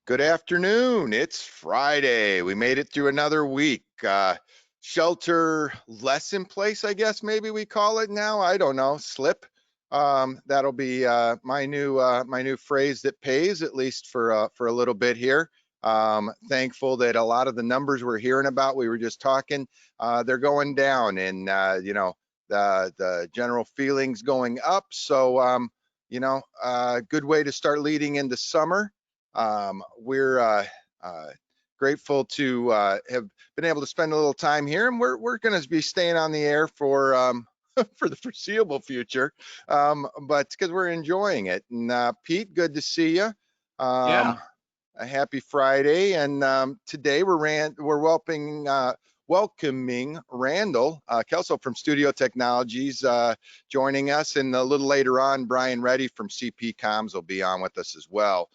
Good afternoon. It's Friday. We made it through another week. Shelter less in place, I guess maybe we call it now. I don't know. Slip. That'll be my new phrase that pays, at least for a little bit here. Thankful that a lot of the numbers we're hearing about, we were just talking, they're going down, and the general feelings going up. So good way to start leading into summer. We're grateful to have been able to spend a little time here, and we're going to be staying on the air for for the foreseeable future, but because we're enjoying it. And Pete, good to see you. Yeah. A happy Friday, and today we're welcoming Randall Kelso from Studio Technologies joining us, and a little later on, Brian Reddy from CP Comms will be on with us as well.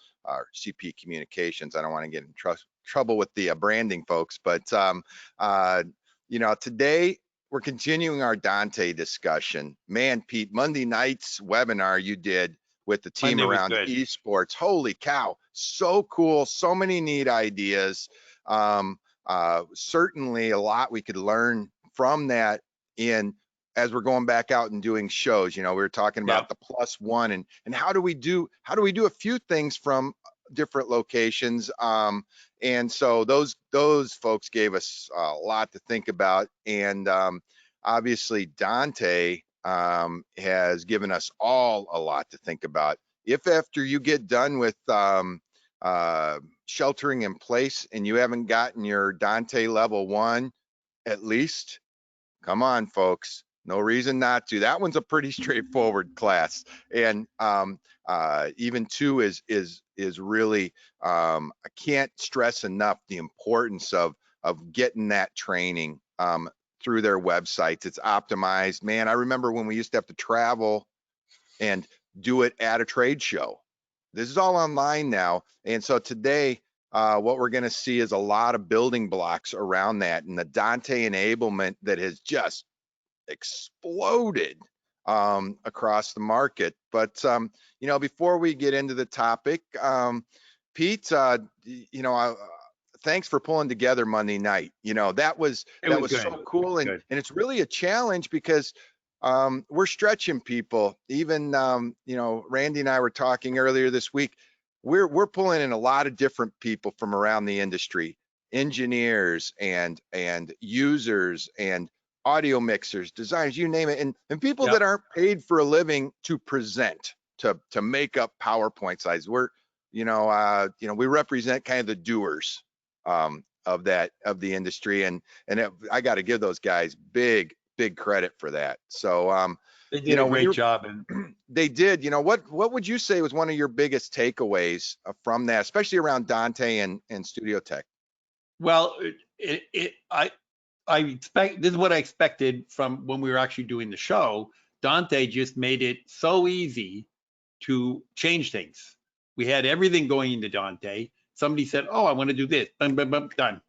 CP Communications. I don't want to get in trouble with the branding folks, but today we're continuing our Dante discussion. Man, Pete, Monday night's webinar you did with the team around esports. Holy cow, so cool, so many neat ideas. Certainly a lot we could learn from that as we're going back out and doing shows. We were talking about the +1 and how do we do a few things from different locations. And so those folks gave us a lot to think about. And obviously Dante has given us all a lot to think about. If after you get done with sheltering in place and you haven't gotten your Dante level 1, at least, come on, folks. No reason not to. That one's a pretty straightforward class, and even 2 is really. I can't stress enough the importance of getting that training through their websites. It's optimized. Man, I remember when we used to have to travel and do it at a trade show. This is all online now, and so today what we're going to see is a lot of building blocks around that, and the Dante enablement that has just exploded across the market. But before we get into the topic, Pete, thanks for pulling together Monday night. That was so cool, and it's really a challenge because we're stretching people. Even Randy and I were talking earlier this week. We're pulling in a lot of different people from around the industry, engineers and users and audio mixers, designers, you name it, and people that aren't paid for a living to present, to make up PowerPoint slides. We represent kind of the doers of the industry, and I got to give those guys big credit for that. So they did a great job, and they did. What would you say was one of your biggest takeaways from that, especially around Dante and Studio Tech? Well, I expect this is what I expected from when we were actually doing the show. Dante just made it so easy to change things. We had everything going into Dante. Somebody said, "Oh, I want to do this." Bum, bum, bum, done.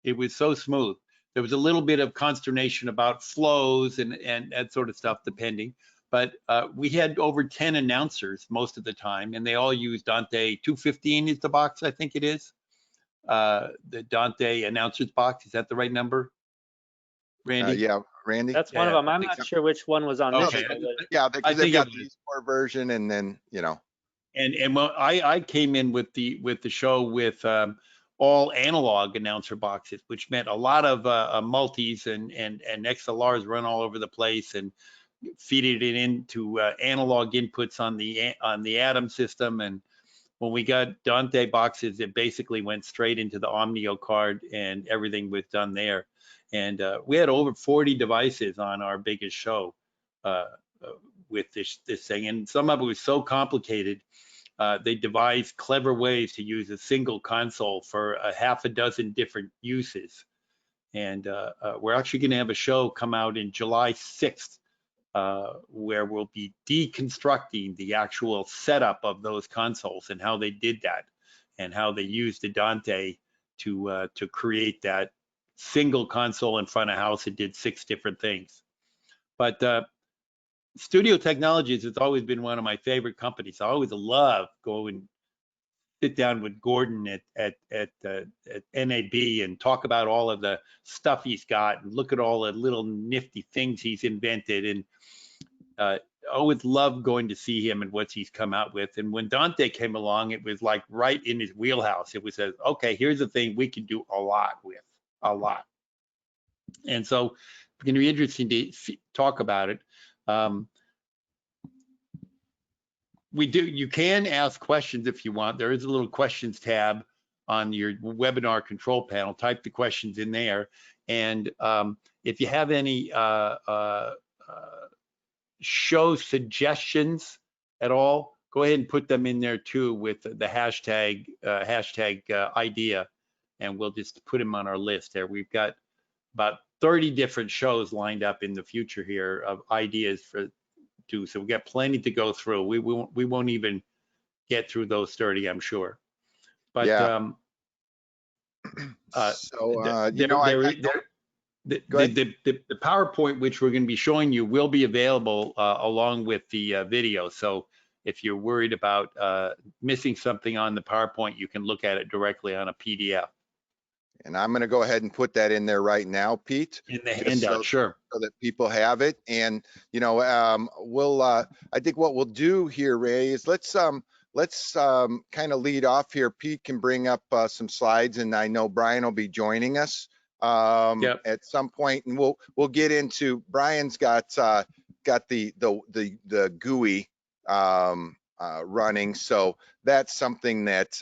It was so smooth. There was a little bit of consternation about flows and that sort of stuff, depending. But we had over 10 announcers most of the time, and they all used Dante 215 is the box, I think it is. The Dante announcers box. Is that the right number? Randy? Yeah, Randy. That's one of them. I'm not sure which one was on this. Yeah, because they've got the eSport version, and then And when I came in with the show with all analog announcer boxes, which meant a lot of multis and XLRs run all over the place, and feeding it into analog inputs on the Atom system. And when we got Dante boxes, it basically went straight into the Omnio card, and everything was done there. And we had over 40 devices on our biggest show with this thing, and some of it was so complicated. They devised clever ways to use a single console for a half a dozen different uses. And we're actually going to have a show come out in July 6th where we'll be deconstructing the actual setup of those consoles and how they did that, and how they used the Dante to create that single console in front of house. It did 6 different things. But Studio Technologies has always been one of my favorite companies. I always love going sit down with Gordon at NAB and talk about all of the stuff he's got and look at all the little nifty things he's invented. And I always love going to see him and what he's come out with. And when Dante came along, it was like right in his wheelhouse. It was okay, here's the thing we can do a lot with, a lot. And so it's going to be interesting to talk about it. You can ask questions if you want. There is a little questions tab on your webinar control panel. Type the questions in there. And if you have any show suggestions at all, go ahead and put them in there too with the hashtag idea, and we'll just put them on our list there. We've got about 30 different shows lined up in the future here of ideas so we've got plenty to go through. We won't even get through those 30, I'm sure. But yeah. The PowerPoint, which we're going to be showing you, will be available along with the video. So if you're worried about missing something on the PowerPoint, you can look at it directly on a PDF. And I'm going to go ahead and put that in there right now, Pete. In the handout, sure. So that people have it. And, you know, I think what we'll do here, Ray, is let's kind of lead off here. Pete can bring up some slides, and I know Brian will be joining us at some point, and we'll get into, Brian's got the GUI running. So that's something that,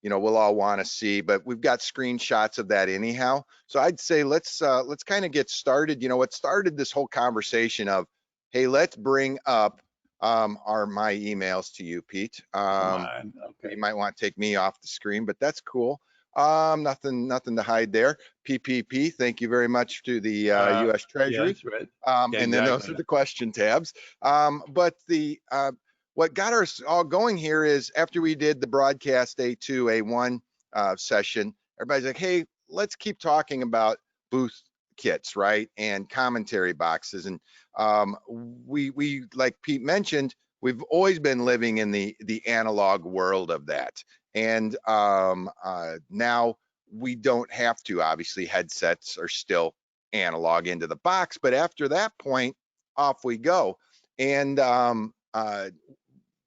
you know, we'll all want to see, but we've got screenshots of that anyhow. So I'd say let's kind of get started. You know, what started this whole conversation of, hey, let's bring up my emails to you, Pete. Okay. You might want to take me off the screen, but that's cool. Nothing to hide there. PPP, thank you very much to the U.S. Treasury. Yeah, right. And then those are the question tabs. But what got us all going here is after we did the broadcast A2, A1 session, everybody's like, hey, let's keep talking about booth kits, right? And commentary boxes. And we like Pete mentioned, we've always been living in the analog world of that. And now we don't have to, obviously headsets are still analog into the box, but after that point, off we go. And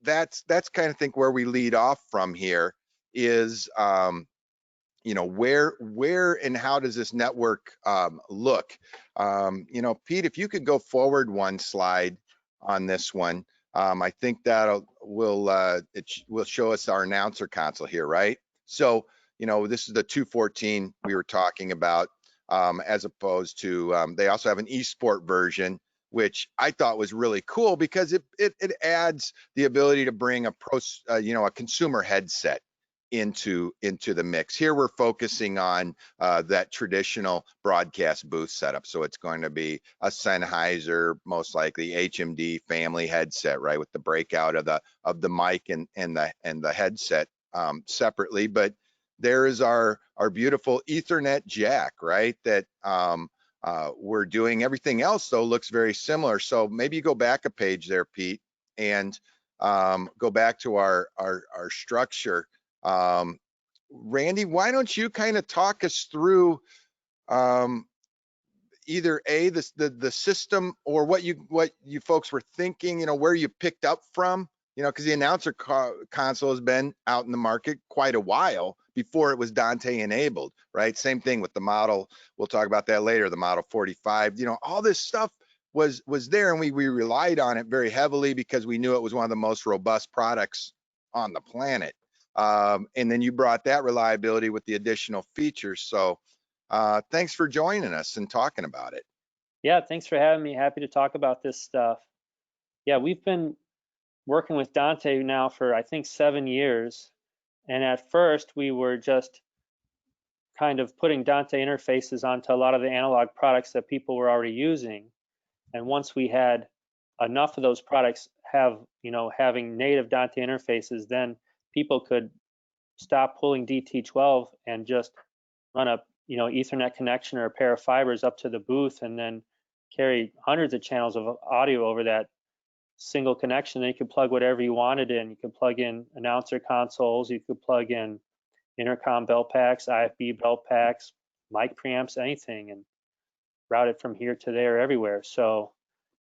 that's kind of think where we lead off from here is, you know, where and how does this network look? You know, Pete, if you could go forward one slide on this one, I think that will show us our announcer console here, right? So, you know, this is the 214 we were talking about, as opposed to they also have an eSport version, which I thought was really cool because it adds the ability to bring a consumer headset into the mix. Here we're focusing on that traditional broadcast booth setup. So it's going to be a Sennheiser, most likely HMD family headset, right, with the breakout of the mic and the headset separately. But there is our beautiful Ethernet jack, right, that we're doing. Everything else though looks very similar. So maybe you go back a page there, Pete, and go back to our structure. Randy, why don't you kind of talk us through either the system or what you folks were thinking, you know, where you picked up from, you know, because the announcer console has been out in the market quite a while before it was Dante enabled, right? Same thing with the model. We'll talk about that later. The Model 45, you know, all this stuff was there, and we relied on it very heavily because we knew it was one of the most robust products on the planet. And then you brought that reliability with the additional features. So thanks for joining us and talking about it. Yeah, thanks for having me. Happy to talk about this stuff. Yeah, we've been working with Dante now for, I think, 7 years. And at first we were just kind of putting Dante interfaces onto a lot of the analog products that people were already using. And once we had enough of those products having native Dante interfaces, then people could stop pulling DT12 and just run a Ethernet connection or a pair of fibers up to the booth and then carry hundreds of channels of audio over that single connection. Then you could plug whatever you wanted in. You could plug in announcer consoles, you could plug in intercom belt packs, IFB belt packs, mic preamps, anything, and route it from here to there everywhere. So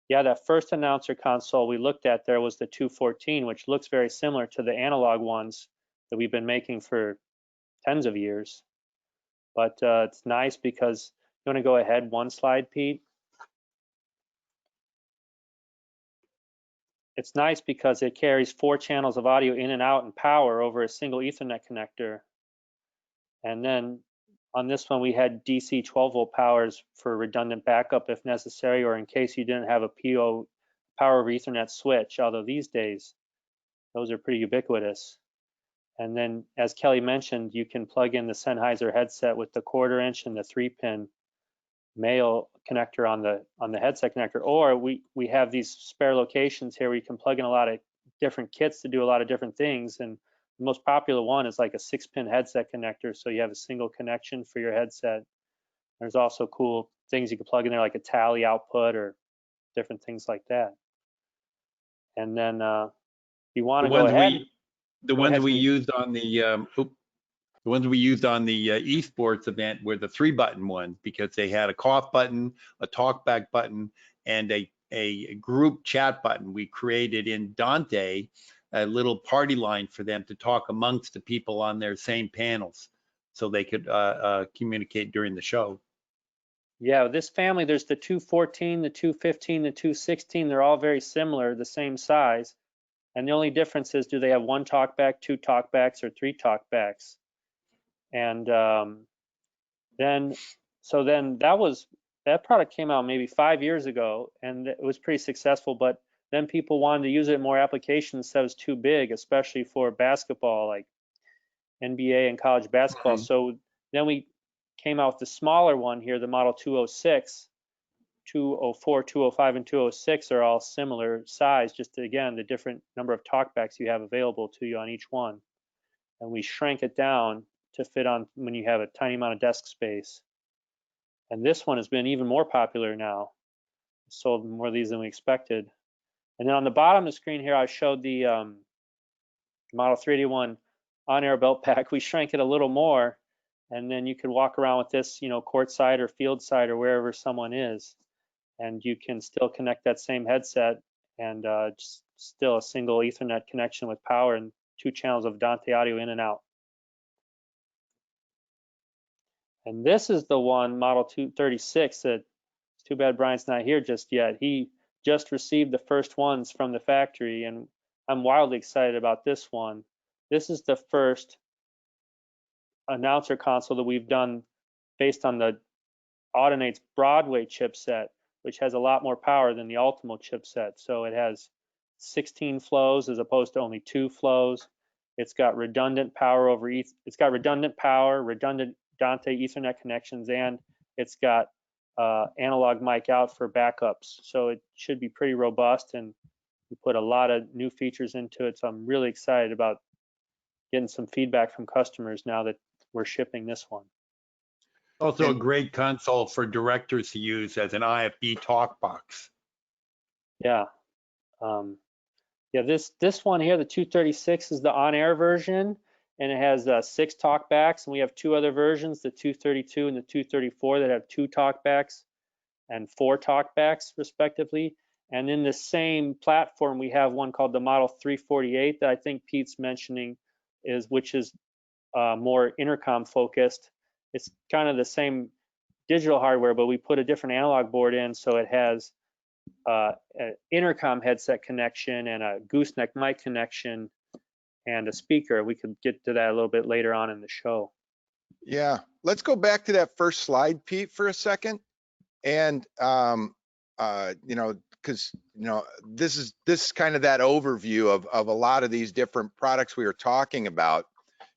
yeah, that first announcer console we looked at there was the 214, which looks very similar to the analog ones that we've been making for tens of years. But it's nice because, you want to go ahead one slide, Pete? It's nice because it carries 4 channels of audio in and out and power over a single Ethernet connector. And then on this one, we had DC 12-volt powers for redundant backup if necessary, or in case you didn't have a PO power over Ethernet switch, although these days, those are pretty ubiquitous. And then, as Kelly mentioned, you can plug in the Sennheiser headset with the 1/4 inch and the 3-pin male connector on the headset connector, or we have these spare locations here where you can plug in a lot of different kits to do a lot of different things. And the most popular one is like a 6-pin headset connector, so you have a single connection for your headset. There's also cool things you can plug in there, like a tally output or different things like that. And then you want to go ahead. The ones we used on the esports event were the 3-button ones, because they had a cough button, a talkback button, and a group chat button. We created in Dante a little party line for them to talk amongst the people on their same panels, so they could communicate during the show. Yeah, this family, there's the 214, the 215, the 216. They're all very similar, the same size. And the only difference is, do they have 1 talkback, 2 talkbacks, or 3 talkbacks? And then that product came out maybe 5 years ago, and it was pretty successful. But then people wanted to use it in more applications, so it was too big, especially for basketball, like NBA and college basketball. So then we came out with the smaller one here, the model 206. 204, 205, and 206 are all similar size, just again, the different number of talkbacks you have available to you on each one. And we shrank it down to fit on when you have a tiny amount of desk space. And this one has been even more popular now. Sold more of these than we expected. And then on the bottom of the screen here, I showed the Model 381 on-air belt pack. We shrank it a little more, and then you could walk around with this, courtside or field side or wherever someone is. And you can still connect that same headset and still a single Ethernet connection with power and 2 channels of Dante audio in and out. And this is the one, Model 236, that it's too bad Brian's not here just yet. He just received the first ones from the factory, and I'm wildly excited about this one. This is the first announcer console that we've done based on the Audinate's Broadway chipset, which has a lot more power than the Ultimo chipset. So it has 16 flows as opposed to only 2 flows. It's got redundant power redundant Dante Ethernet connections, and it's got analog mic out for backups. So it should be pretty robust, and we put a lot of new features into it. So I'm really excited about getting some feedback from customers now that we're shipping this one. Also a great console for directors to use as an IFB talk box. Yeah. This one here, the 236, is the on-air version, and it has 6 talkbacks, and we have 2 other versions, the 232 and the 234, that have 2 talkbacks and 4 talkbacks respectively. And in the same platform, we have one called the Model 348 that I think Pete's mentioning, which is more intercom focused. It's kind of the same digital hardware, but we put a different analog board in, so it has an intercom headset connection and a gooseneck mic connection and a speaker. We could get to that a little bit later on in the show. Yeah, let's go back to that first slide, Pete, for a second. And because this is kind of that overview of a lot of these different products we were talking about.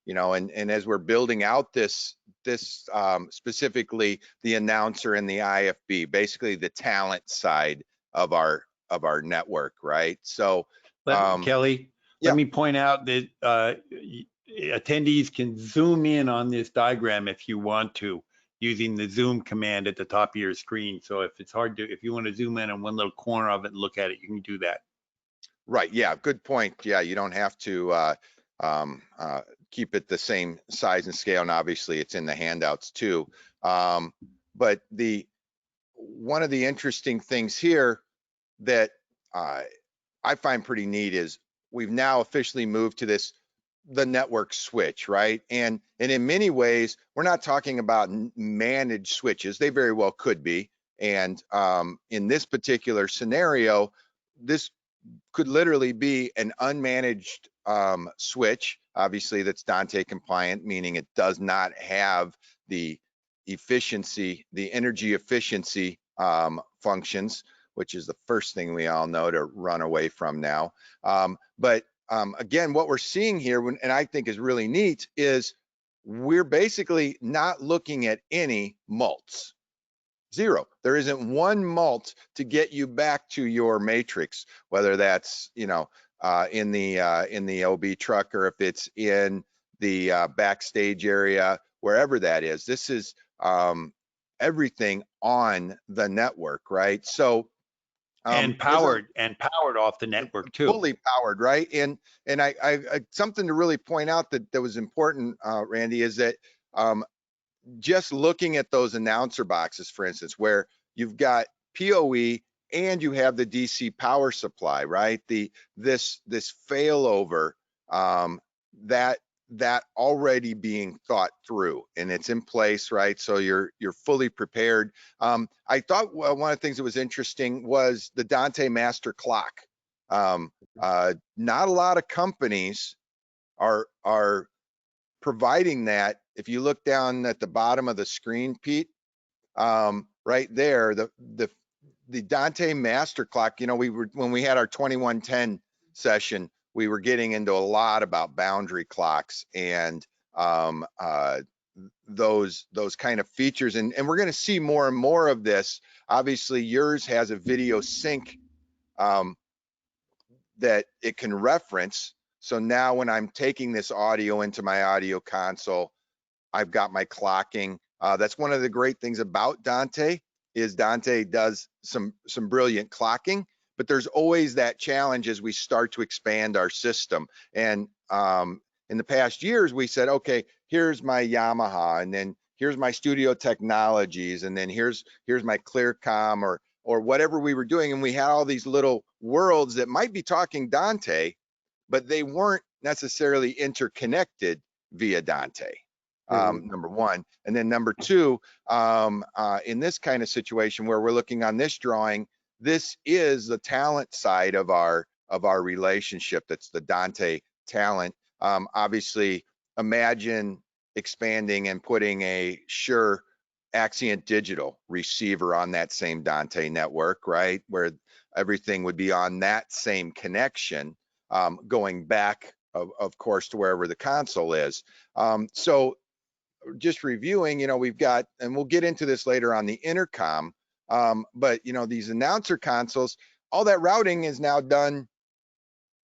And as we're building out this specifically the announcer and the IFB, basically the talent side of our network, right? So Kelly, yeah. Let me point out that attendees can zoom in on this diagram if you want to, using the zoom command at the top of your screen. So if it's hard to, if you want to zoom in on one little corner of it and look at it, you can do that. Right. Yeah. Good point. Yeah. You don't have to keep it the same size and scale. And obviously it's in the handouts too. But one of the interesting things here that I find pretty neat is we've now officially moved to the network switch, right? And in many ways, we're not talking about managed switches. They very well could be. And in this particular scenario, this could literally be an unmanaged switch. Obviously, that's Dante compliant, meaning it does not have the efficiency, the energy efficiency functions, which is the first thing we all know to run away from now. But again, what we're seeing here, and I think is really neat, is we're basically not looking at any mults. Zero. There isn't one mult to get you back to your matrix, whether that's, you know, in the OB truck, or if it's in the backstage area, wherever that is. This is everything on the network, right? So and powered off the network too. Fully powered, right? And I something to really point out that was important, Randy, is that just looking at those announcer boxes, for instance, where you've got PoE and you have the DC power supply, right? This failover, that already being thought through and it's in place, right? So you're fully prepared. I thought one of the things that was interesting was the Dante Master Clock. Not a lot of companies are providing that. If you look down at the bottom of the screen, Pete, right there, the Dante Master Clock, you know, when we had our 2110 session, we were getting into a lot about boundary clocks and those kind of features, and we're going to see more and more of this. Obviously, yours has a video sync that it can reference. So now when I'm taking this audio into my audio console, I've got my clocking. That's one of the great things about Dante, is Dante does some brilliant clocking, but there's always that challenge as we start to expand our system. And in the past years, we said, okay, here's my Yamaha, and then here's my Studio Technologies, and then here's my ClearCom, or whatever we were doing. And we had all these little worlds that might be talking Dante, but they weren't necessarily interconnected via Dante. Number one. And then number two, in this kind of situation where we're looking on this drawing, this is the talent side of our relationship. That's the Dante talent. Obviously, imagine expanding and putting a Shure Axient Digital receiver on that same Dante network, right? Where everything would be on that same connection, going back, of course, to wherever the console is. So just reviewing, you know, we've got, and we'll get into this later on the intercom, but you know, these announcer consoles, all that routing is now done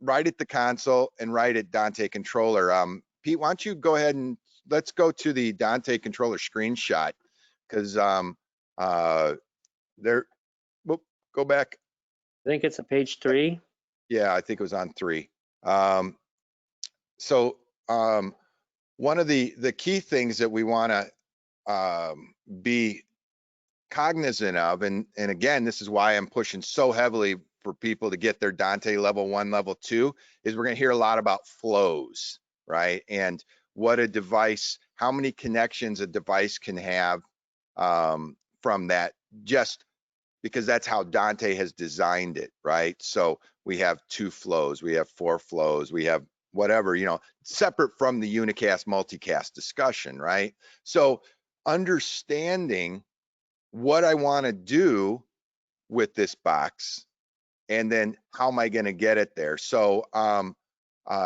right at the console and right at Dante Controller. Pete, why don't you go ahead and let's go to the Dante Controller screenshot, because there, whoop, go back. I think it's a page 3. Yeah, I think it was on 3. So one of the key things that we want to be cognizant of, and again, this is why I'm pushing so heavily for people to get their Dante level 1, level 2, is we're going to hear a lot about flows, right? And what a device, how many connections a device can have from that, just because that's how Dante has designed it, right? So we have 2 flows, we have 4 flows, we have whatever, you know, separate from the unicast multicast discussion, right? So understanding what I want to do with this box, and then how am I going to get it there? So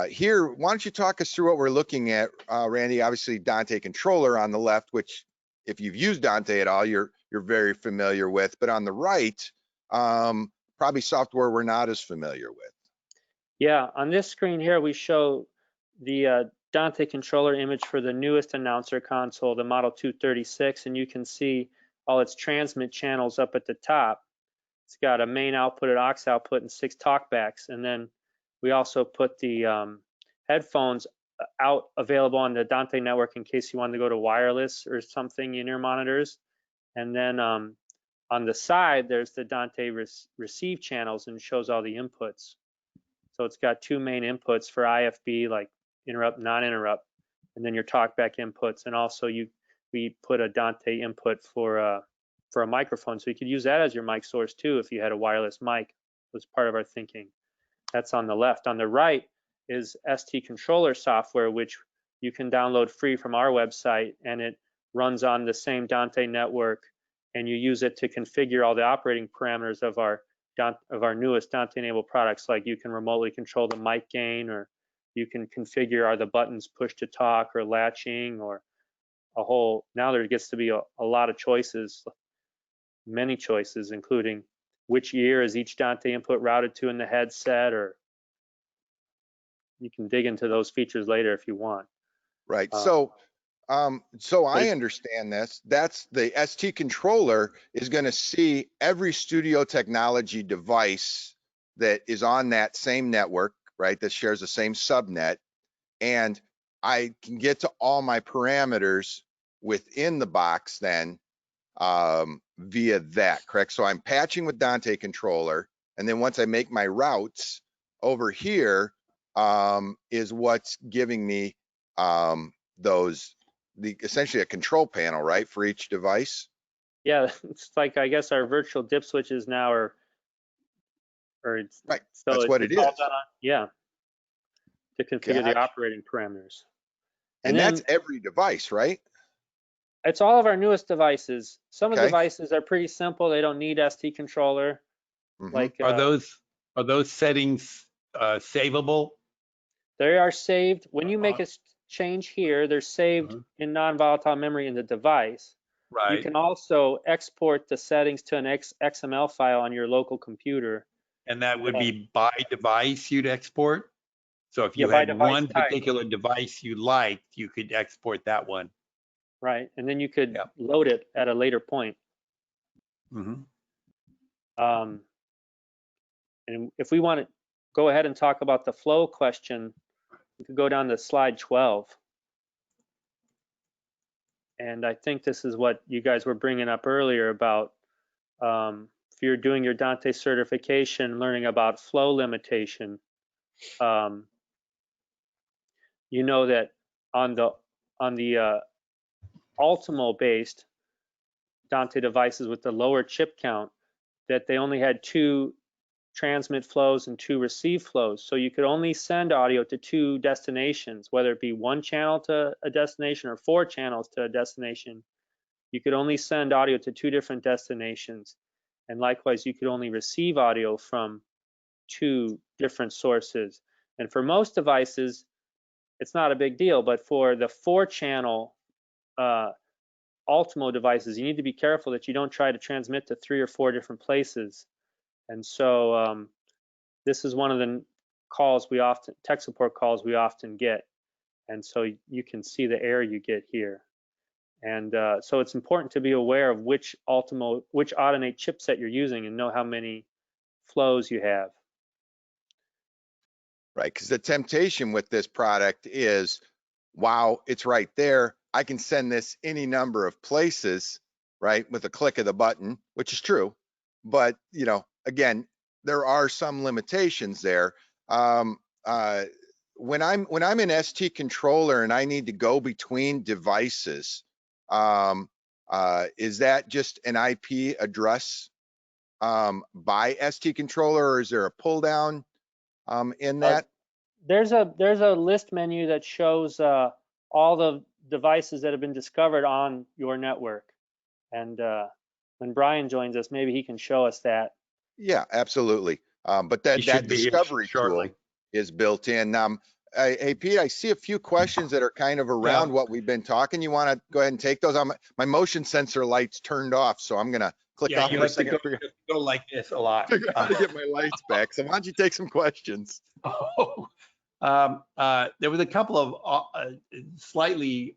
here, why don't you talk us through what we're looking at, Randy? Obviously, Dante Controller on the left, which if you've used Dante at all, you're very familiar with, but on the right, probably software we're not as familiar with. Yeah, on this screen here, we show the Dante Controller image for the newest announcer console, the Model 236, and you can see all its transmit channels up at the top. It's got a main output, an aux output, and 6 talkbacks, and then we also put the headphones out available on the Dante network in case you wanted to go to wireless or something in your monitors. And then on the side, there's the Dante receive channels and shows all the inputs. So it's got two main inputs for IFB, like interrupt, non-interrupt, and then your talkback inputs. And also we put a Dante input for a microphone. So you could use that as your mic source too if you had a wireless mic. Was part of our thinking. That's on the left. On the right is ST Controller software, which you can download free from our website, and it runs on the same Dante network, and you use it to configure all the operating parameters of our newest Dante-enabled products. Like you can remotely control the mic gain, or you can configure are the buttons push to talk or latching, or a whole. Now there gets to be a lot of choices, many choices, including which ear is each Dante input routed to in the headset, or you can dig into those features later if you want. Right. So I understand this. That's the ST controller is going to see every studio technology device that is on that same network, right? That shares the same subnet. And I can get to all my parameters within the box then via that, correct? So I'm patching with Dante Controller, and then once I make my routes over here is what's giving me essentially a control panel, right, for each device. Yeah, it's like, I guess our virtual dip switches now are, or it's right. So that's what it is. Yeah, to configure the operating parameters. And that's every device, right? It's all of our newest devices. Some of the devices are pretty simple. They don't need ST controller. Like are those settings savable? They are saved. When you make a change here, they're saved in non-volatile memory in the device. Right. You can also export the settings to an XML file on your local computer. And that would be by device you'd export? So if you had one particular device you liked, you could export that one. Right, and then you could load it at a later point. And if we want to go ahead and talk about the flow question, we could go down to slide 12. And I think this is what you guys were bringing up earlier about if you're doing your Dante certification, learning about flow limitation. You know that on the Ultimo-based Dante devices with the lower chip count, that they only had 2 transmit flows and 2 receive flows. So you could only send audio to 2 destinations, whether it be 1 channel to a destination or 4 channels to a destination. You could only send audio to 2 different destinations. And likewise, you could only receive audio from 2 different sources. And for most devices, it's not a big deal, but for the 4-channel Ultimo devices, you need to be careful that you don't try to transmit to 3 or 4 different places. And so this is one of the tech support calls we often get. And so you can see the error you get here. And so it's important to be aware of which Audinate chipset you're using and know how many flows you have. Right, because the temptation with this product is, wow, it's right there. I can send this any number of places, right, with a click of the button, which is true. But, again, there are some limitations there. When I'm in ST controller and I need to go between devices, is that just an IP address by ST controller, or is there a pull down in that? There's a list menu that shows all the devices that have been discovered on your network. And when Brian joins us, maybe he can show us that. Yeah, absolutely. But that discovery tool is built in. Hey, Pete, I see a few questions that are kind of around what we've been talking. You want to go ahead and take those? My motion sensor light's turned off, so I'm going to click off for a second. You go like this a lot. I got to get my lights back. So why don't you take some questions? There was a couple of slightly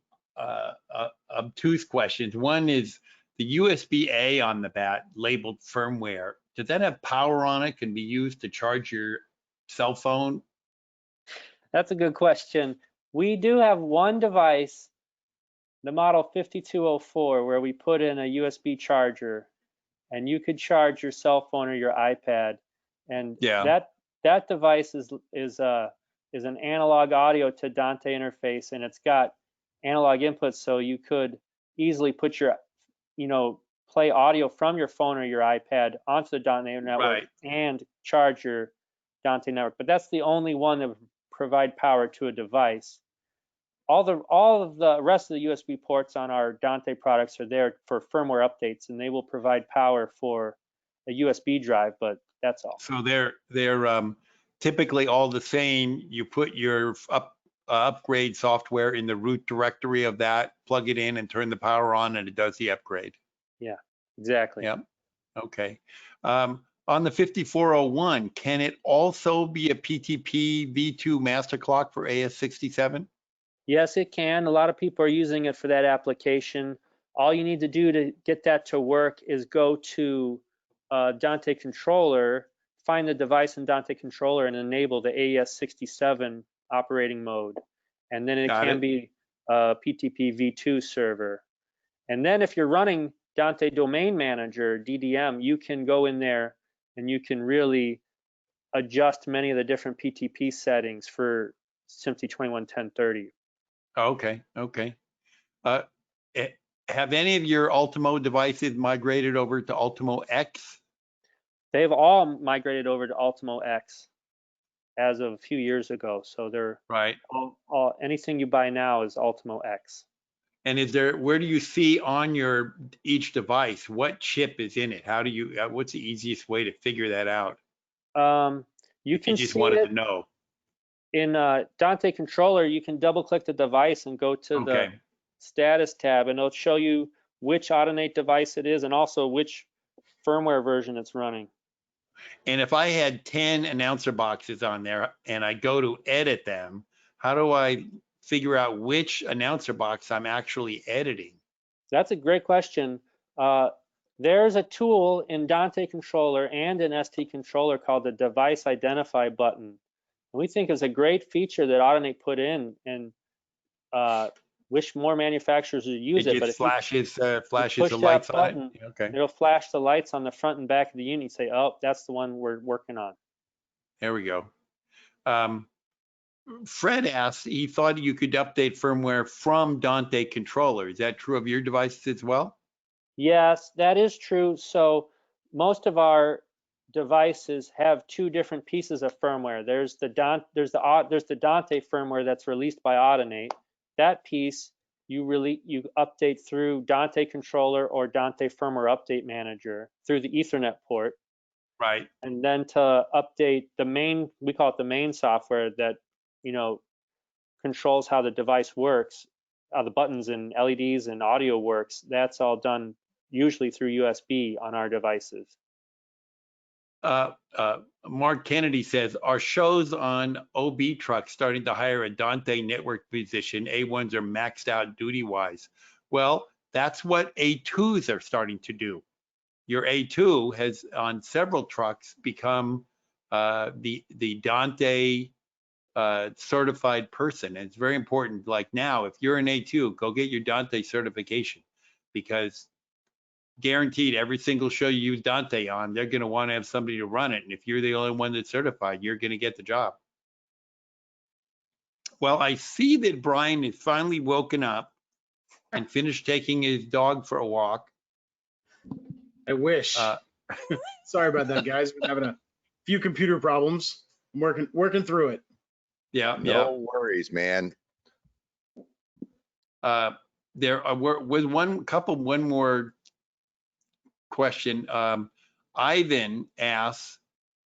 obtuse questions. One is the USB-A on the bat labeled firmware. Does that have power on it? Can be used to charge your cell phone That's a good question. We do have one device, the model 5204, where we put in a USB charger, and you could charge your cell phone or your iPad. And Yeah. that device is an analog audio to Dante interface, and it's got analog inputs, so you could easily put your, play audio from your phone or your iPad onto the Dante network Right. and charge your Dante network. But that's the only one that would provide power to a device. All of the rest of the USB ports on our Dante products are there for firmware updates, and they will provide power for a USB drive, but that's all. So they're typically all the same. You put your upgrade software in the root directory of that, plug it in and turn the power on, and it does the upgrade. Yeah, exactly. Yep. Okay. On the 5401, can it also be a PTP V2 master clock for AS67? Yes, it can. A lot of people are using it for that application. All you need to do to get that to work is go to Dante Controller, find the device in Dante Controller, and enable the AES67 operating mode. And then it can be a PTP V2 server. And then if you're running Dante Domain Manager, DDM, you can go in there and you can really adjust many of the different PTP settings for SMPTE 211030. Okay. Okay. Have any of your Ultimo devices migrated over to Ultimo X? They've all migrated over to Ultimo X as of a few years ago. So they're right. All anything you buy now is Ultimo X. And where do you see on your each device what chip is in it? How do you? What's the easiest way to figure that out? You can just see wanted it to know. In Dante Controller. You can double-click the device and go to the status tab, and it'll show you which Audinate device it is and also which firmware version it's running. And if I had 10 announcer boxes on there and I go to edit them, how do I figure out which announcer box I'm actually editing? That's a great question. There's a tool in Dante Controller and in ST Controller called the Device Identify button. And we think it's a great feature that Audinate put in, and wish more manufacturers would use it. But if flashes the lights button, on it. Okay. It'll flash the lights on the front and back of the unit. Say, oh, that's the one we're working on. There we go. Fred asked, he thought you could update firmware from Dante Controller. Is that true of your devices as well? Yes, that is true. So most of our devices have two different pieces of firmware. There's the Dante firmware that's released by Audinate. That piece you update through Dante Controller or Dante Firmware Update Manager through the Ethernet port. Right. And then to update the main, we call it the main software that controls how the device works, how the buttons and LEDs and audio works. That's all done usually through USB on our devices. Mark Kennedy says, are shows on OB trucks starting to hire a Dante network physician? A1s are maxed out duty-wise. Well, that's what A2s are starting to do. Your A2 has, on several trucks, become the Dante certified person. And it's very important. Like now, if you're an A2, go get your Dante certification, because guaranteed every single show you use Dante on, they're going to want to have somebody to run it. And if you're the only one that's certified, you're going to get the job. Well, I see that Brian has finally woken up and finished taking his dog for a walk. I wish. Sorry about that, guys. We're having a few computer problems. I'm working through it. Yeah. No worries, man. There was one more question. Ivan asks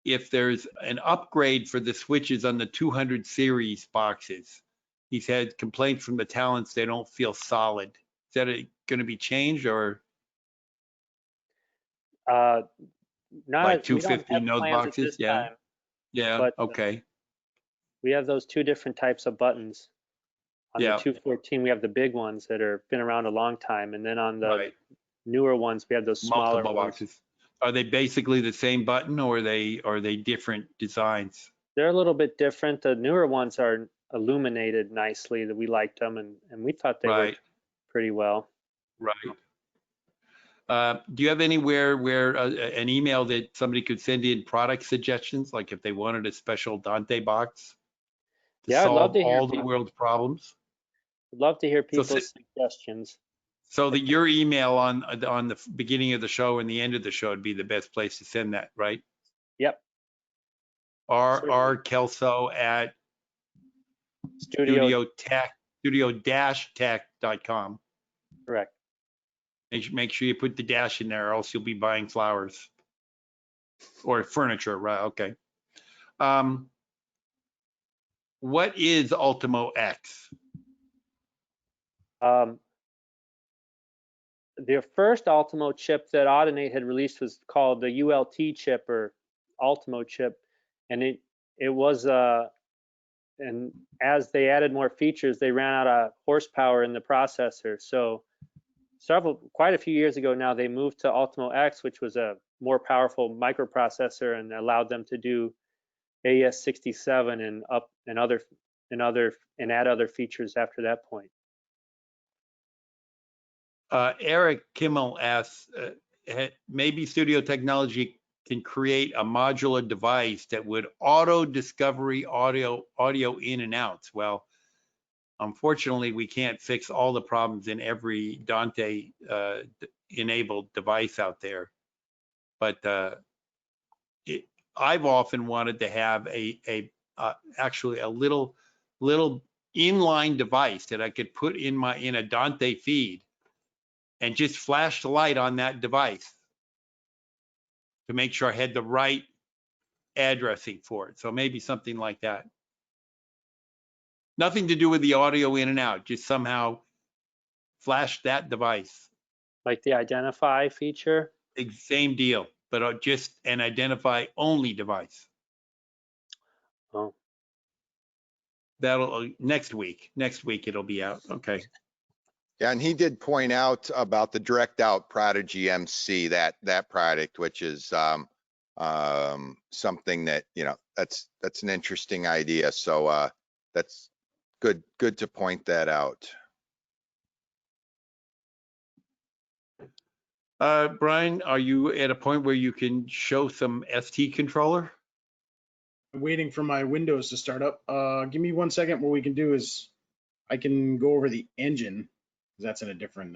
if there's an upgrade for the switches on the 200 series boxes. He's had complaints from the talents they don't feel solid. Is that going to be changed, or not like 250 node boxes? Yeah. Time, yeah. but, okay. We have those two different types of buttons. On the 214, we have the big ones that are been around a long time, and then on the newer ones, we have those smaller boxes. Are they basically the same button, or are they different designs? They're a little bit different. The newer ones are illuminated nicely. That we liked them, and we thought they Right. worked pretty well. Right. Do you have anywhere where an email that somebody could send in product suggestions, like if they wanted a special Dante box to Yeah, I'd love solve to hear all the people. world's problems? I'd love to hear So, people's suggestions. so that your email on the beginning of the show and the end of the show would be the best place to send that, right? Yep. R Kelso at studio-tech.com. Correct. Make sure you put the dash in there, or else you'll be buying flowers or furniture, right? Okay. What is Ultimo X? The first Ultimo chip that Audinate had released was called the ULT chip or Ultimo chip, and it was and as they added more features, they ran out of horsepower in the processor. So quite a few years ago now, they moved to Ultimo X, which was a more powerful microprocessor and allowed them to do AES-67 and add other features after that point. Eric Kimmel asks, maybe Studio Technology can create a modular device that would auto discovery audio in and outs. Well, unfortunately, we can't fix all the problems in every Dante enabled device out there. But I've often wanted to have actually a little inline device that I could put in a Dante feed and just flash the light on that device to make sure I had the right addressing for it. So maybe something like that. Nothing to do with the audio in and out, just somehow flash that device. Like the identify feature? Same deal, but just an identify only device. Oh. That'll next week it'll be out. Okay. Yeah, and he did point out about the direct out Prodigy MC, that product, which is something that, you know, that's an interesting idea. So that's good to point that out. Brian, are you at a point where you can show some ST controller? I'm waiting for my Windows to start up. Give me 1 second. What we can do is I can go over the engine. That's in a different.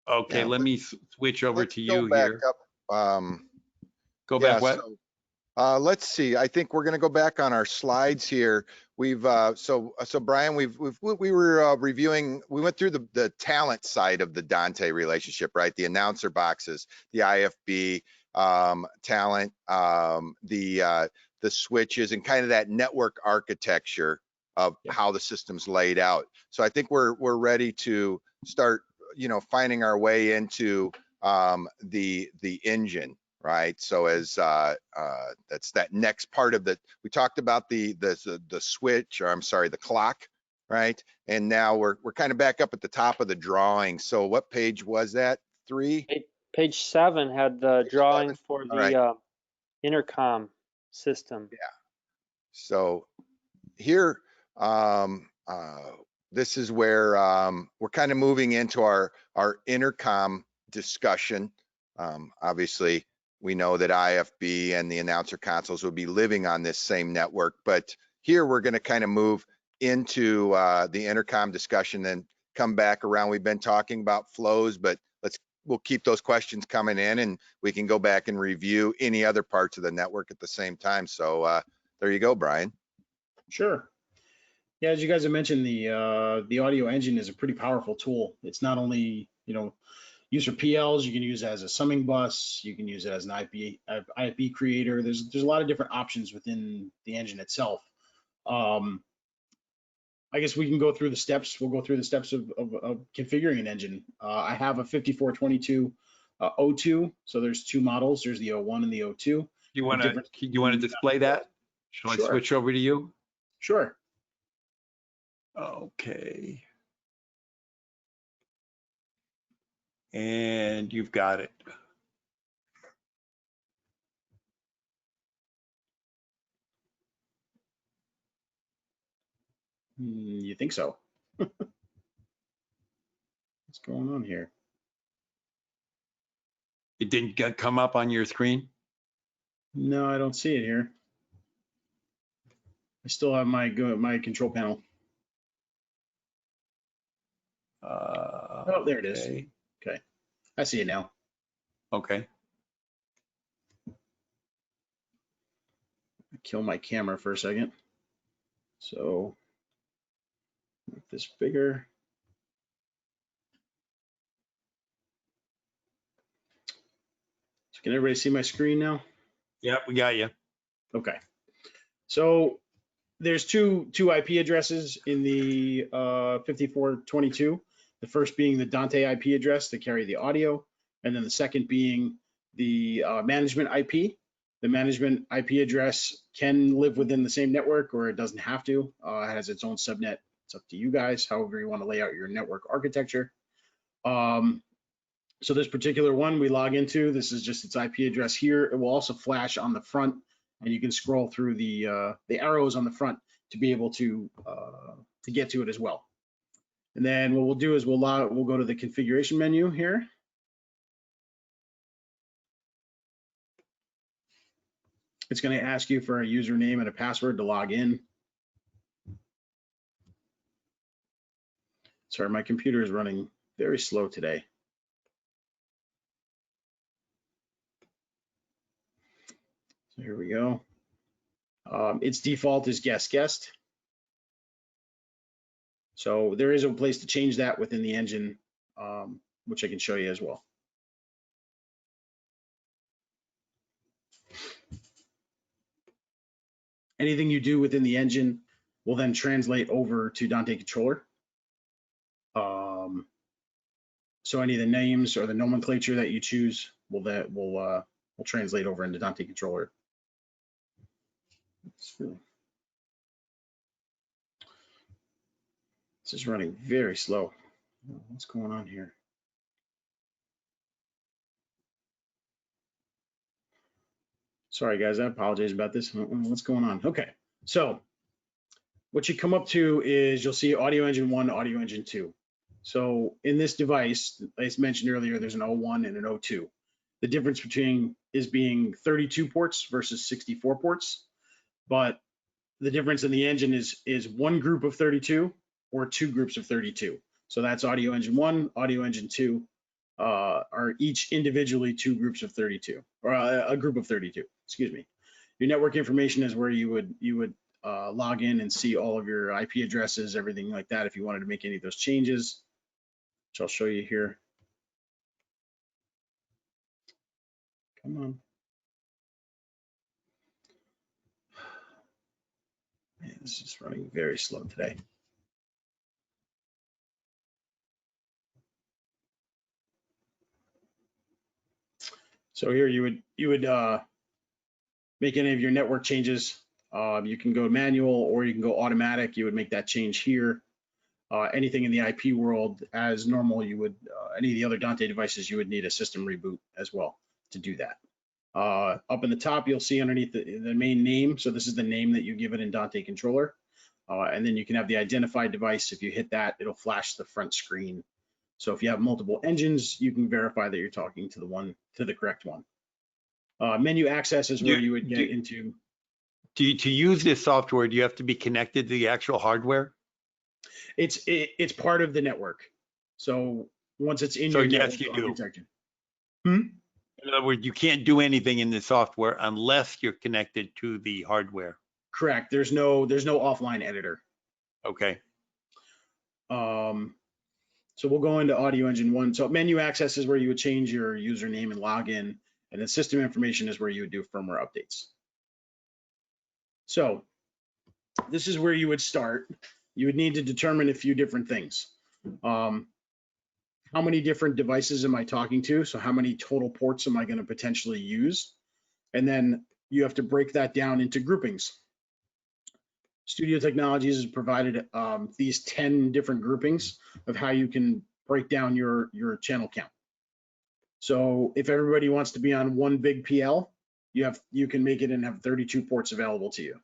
Okay, Yeah, let me switch over to you here. Up. Go back what? So, let's see. I think we're going to go back on our slides here. We've so Brian, we were reviewing. We went through the talent side of the Dante relationship, right? The announcer boxes, the IFB talent, the switches, and kind of that network architecture of how the system's laid out. So I think we're ready to start, you know, finding our way into the engine. Right. So as that's that next part of we talked about the switch, or I'm sorry, the clock, right? And now we're kind of back up at the top of the drawing. So what page was that? 3? Page 7 had the drawing 7. for the Right. Intercom system. Yeah. So here, this is where we're kind of moving into our intercom discussion. Obviously, we know that IFB and the announcer consoles will be living on this same network, but here we're going to kind of move into the intercom discussion and come back around. We've been talking about flows, but we'll keep those questions coming in, and we can go back and review any other parts of the network at the same time. So there you go, Brian. Sure. Yeah, as you guys have mentioned, the audio engine is a pretty powerful tool. It's not only, you know, used for PLs, you can use it as a summing bus, you can use it as an IFB creator. There's a lot of different options within the engine itself. I guess we can go through the steps. We'll go through the steps of configuring an engine. I have a 5422 O2, so there's 2 models. There's the O1 and the O2. You want to display that? Shall Sure. I switch over to you? Sure. Okay. And you've got it. You think so? What's going on here? It didn't come up on your screen? No, I don't see it here. I still have my control panel. Oh, there it is. Okay, I see it now. Okay. Kill my camera for a second. So make this bigger. So can everybody see my screen now? Yep, we got you. Okay. So there's two IP addresses in the 5422. The first being the Dante IP address to carry the audio, and then the second being the management IP. The management IP address can live within the same network, or it doesn't have to. It has its own subnet. It's up to you guys, however you want to lay out your network architecture. So this particular one we log into, this is just its IP address here. It will also flash on the front, and you can scroll through the arrows on the front to be able to get to it as well. And then what we'll do is we'll go to the configuration menu here. It's going to ask you for a username and a password to log in. Sorry, my computer is running very slow today. So here we go. Its default is guest. So there is a place to change that within the engine, which I can show you as well. Anything you do within the engine will then translate over to Dante Controller. So any of the names or the nomenclature that you choose will translate over into Dante Controller. This is running very slow. What's going on here? Sorry, guys, I apologize about this. What's going on? Okay, so what you come up to is you'll see Audio Engine 1, Audio Engine 2. So in this device, as mentioned earlier, there's an 01 and an 02. The difference between is being 32 ports versus 64 ports, but the difference in the engine is one group of 32 or two groups of 32. So that's Audio Engine 1, Audio Engine 2 are each individually two groups of 32, or a group of 32, excuse me. Your network information is where you would log in and see all of your IP addresses, everything like that, if you wanted to make any of those changes, which I'll show you here. Come on. Man, this is running very slow today. So here you would make any of your network changes. You can go manual or you can go automatic. You would make that change here. Anything in the IP world as normal, you would any of the other Dante devices, you would need a system reboot as well to do that. Up in the top, you'll see underneath the main name. So this is the name that you give it in Dante Controller. And then you can have the identified device. If you hit that, it'll flash the front screen. So if you have multiple engines, you can verify that you're talking to the correct one. Menu access is where you would get into. To use this software, do you have to be connected to the actual hardware? It's part of the network. So once it's in your network architecture. In other words, you can't do anything in the software unless you're connected to the hardware. Correct. There's no offline editor. Okay. So we'll go into Audio Engine 1. So menu access is where you would change your username and login, and then system information is where you would do firmware updates. So this is where you would start. You would need to determine a few different things. How many different devices am I talking to? So how many total ports am I going to potentially use? And then you have to break that down into groupings. Studio Technologies has provided these 10 different groupings of how you can break down your channel count. So if everybody wants to be on one big PL, you can make it and have 32 ports available to you.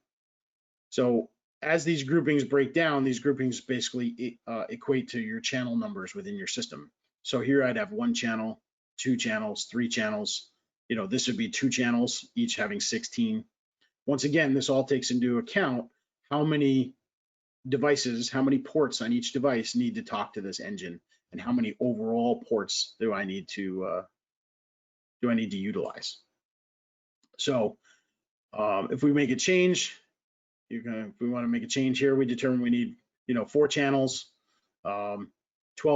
So as these groupings break down, these groupings basically equate to your channel numbers within your system. So here I'd have 1 channel, 2 channels, 3 channels. You know, this would be 2 channels, each having 16. Once again, this all takes into account how many devices, how many ports on each device need to talk to this engine, and how many overall ports do I need to utilize. So if we make a change, if we want to make a change here, we determine we need, 4 channels, 12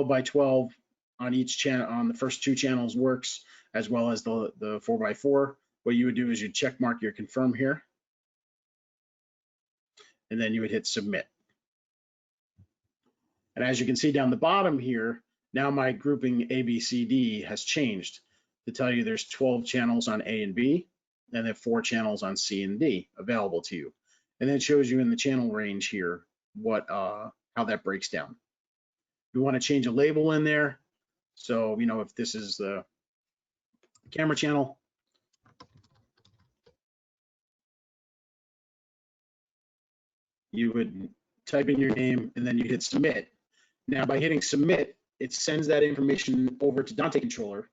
by 12 on each channel. On the first 2 channels works, as well as the 4 by 4. What you would do is you check mark your confirm here, and then you would hit submit. And as you can see down the bottom here, now my grouping A, B, C, D has changed to tell you there's 12 channels on A and B, and then 4 channels on C and D available to you. And then it shows you in the channel range here how that breaks down. You want to change a label in there. So, if this is the camera channel, you would type in your name and then you hit submit. Now, by hitting submit, it sends that information over to Dante Controller.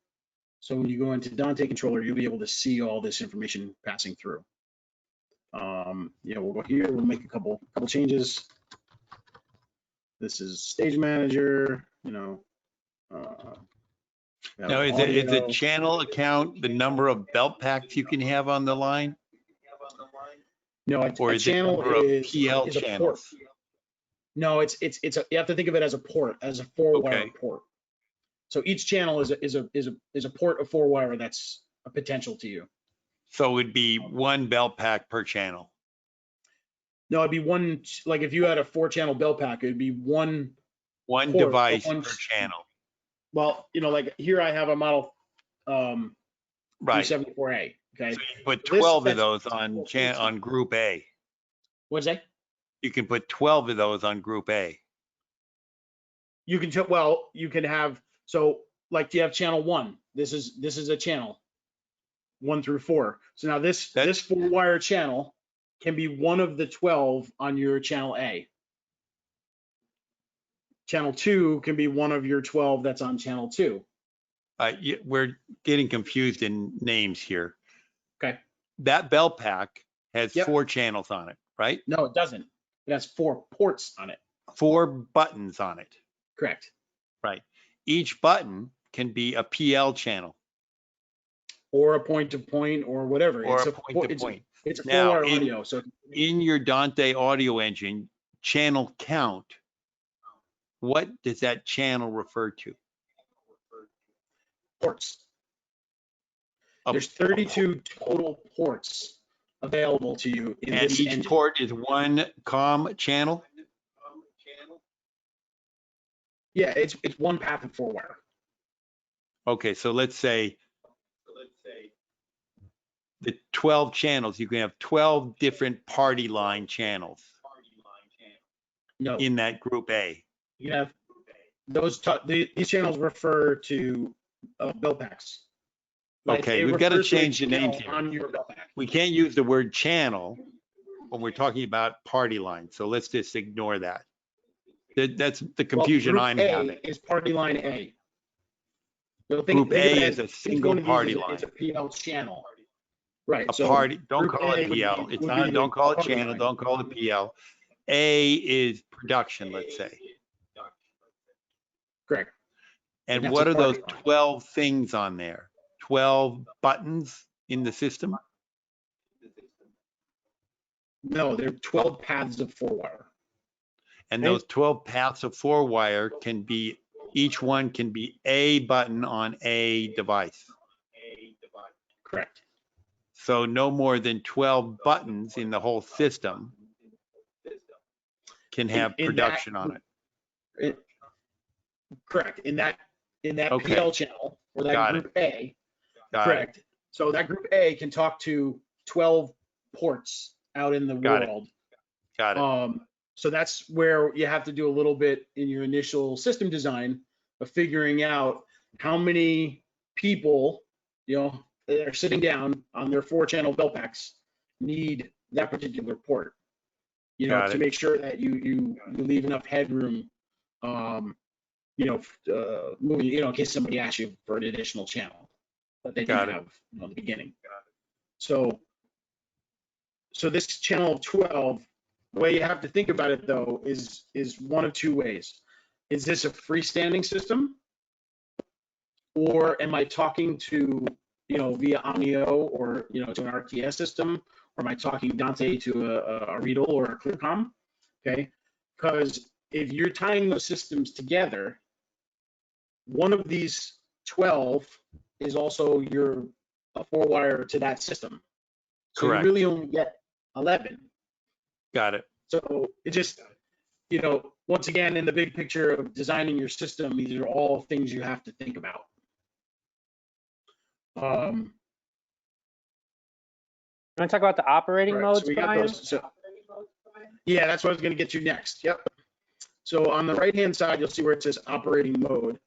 So when you go into Dante Controller, you'll be able to see all this information passing through. We'll go here, we'll make a couple changes. This is stage manager, Now, is the channel account the number of belt packs you can have on the line? No, or a is it channel number of is PL a port. channels? No, you have to think of it as a port, as a 4-wire port. So each channel is a port of 4-wire that's a potential to you. So it would be 1 belt pack per channel. No, it'd be one, like if you had a 4-channel belt pack, it'd be one port, device per channel. Well, like here I have a model Right. 374A. Okay. So you put 12 of those on group A. What's that? You can put 12 of those on group A. You can you can have, so like you have channel 1. This is a channel 1 through 4. So now this 4-wire channel can be one of the 12 on your channel A. Channel 2 can be one of your 12 that's on channel 2. We're getting confused in names here. Okay. That belt pack has 4 channels on it, right? No, it doesn't. It has 4 ports on it. 4 buttons on it. Correct. Right. Each button can be a PL channel. Or a point-to-point or whatever. Or a point-to-point. It's a 4-wire audio. So in your Dante audio engine, channel count, what does that channel refer to? Ports. There's 32 total ports available to you in this engine. And each port is 1 COM channel? Yeah, it's 1 path of 4-wire. Okay, so let's say the 12 channels, you can have 12 different party line channels in that group A. You have these channels refer to belt packs. Okay, we've got to change the names here. On your belt pack. We can't use the word channel when we're talking about party line, so let's just ignore that. That's the confusion I'm having. Is party line A. Group A is a single party line. It's a PL channel. Right. A party, don't call it PL. It's not, don't call it channel, don't call it PL. A is production, let's say. Correct. And what are those 12 things on there? 12 buttons in the system? No, they're 12 paths of 4-wire. And those 12 paths of 4-wire can be, each one can be a button on a device. Correct. So no more than 12 buttons in the whole system can have production on it. Correct. In that PL channel or that group A. Correct. So that group A can talk to 12 ports out in the world. Got it. So that's where you have to do a little bit in your initial system design of figuring out how many people, that are sitting down on their 4-channel belt packs need that particular port. you know, to make sure that you leave enough headroom, you know, moving, you know, in case somebody asks you for an additional channel that they didn't have in the beginning. So this channel of 12, the way you have to think about it though is one of two ways. Is this a freestanding system, or am I talking to, you know, via Omnio or, you know, to an RTS system, or am I talking Dante to a Riedel or a ClearCom? Okay, because if you're tying those systems together, one of these 12 is also your 4-wire to that system. So you really only get 11. Got it. So it just, you know, once again, in the big picture of designing your system, these are all things you have to think about. You want to talk about the operating modes, so we got Brian? those. Yeah, that's what I was going to get to next. Yep. So on the right-hand side, you'll see where it says operating mode.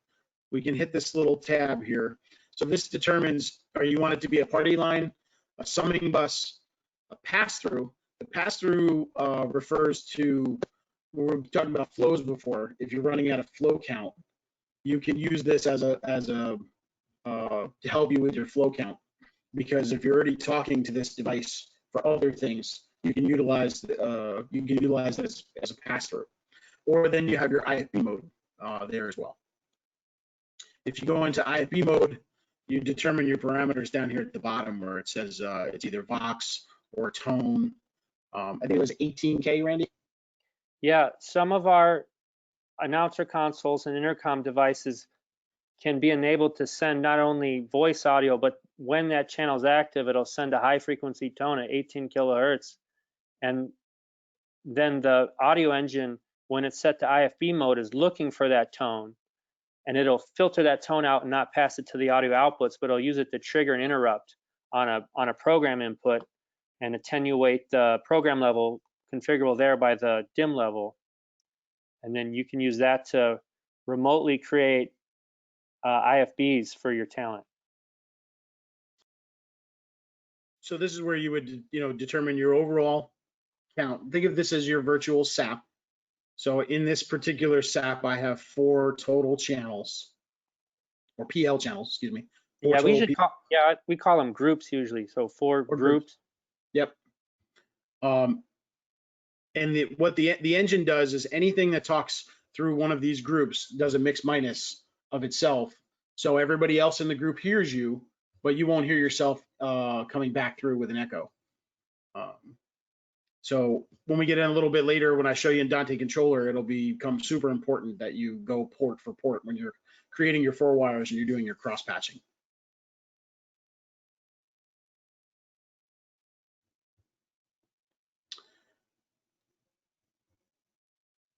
We can hit this little tab here. So this determines, or you want it to be a party line, a summing bus, a pass-through. The pass-through refers to, we were talking about flows before. If you're running at a flow count, you can use this as a to help you with your flow count. Because if you're already talking to this device for other things, you can utilize it as a pass-through. Or then you have your IFB mode there as well. If you go into IFB mode, you determine your parameters down here at the bottom where it says it's either Vox or tone. I think it was 18K, Randy? Yeah, some of our announcer consoles and intercom devices can be enabled to send not only voice audio, but when that channel is active, it'll send a high frequency tone at 18 kilohertz. And then the audio engine, when it's set to IFB mode, is looking for that tone, and it'll filter that tone out and not pass it to the audio outputs, but it'll use it to trigger an interrupt on a program input and attenuate the program level configurable there by the dim level. And then you can use that to remotely create IFBs for your talent. So this is where you would, you know, determine your overall count. Think of this as your virtual SAP. So in this particular SAP, I have 4 total channels, or PL channels, excuse me. Yeah, we call them groups usually. So 4 groups. Yep. And what the engine does is anything that talks through one of these groups does a mix minus of itself. So everybody else in the group hears you, but you won't hear yourself coming back through with an echo. So when we get in a little bit later, when I show you in Dante Controller, it'll become super important that you go port for port when you're creating your 4 wires and you're doing your cross patching.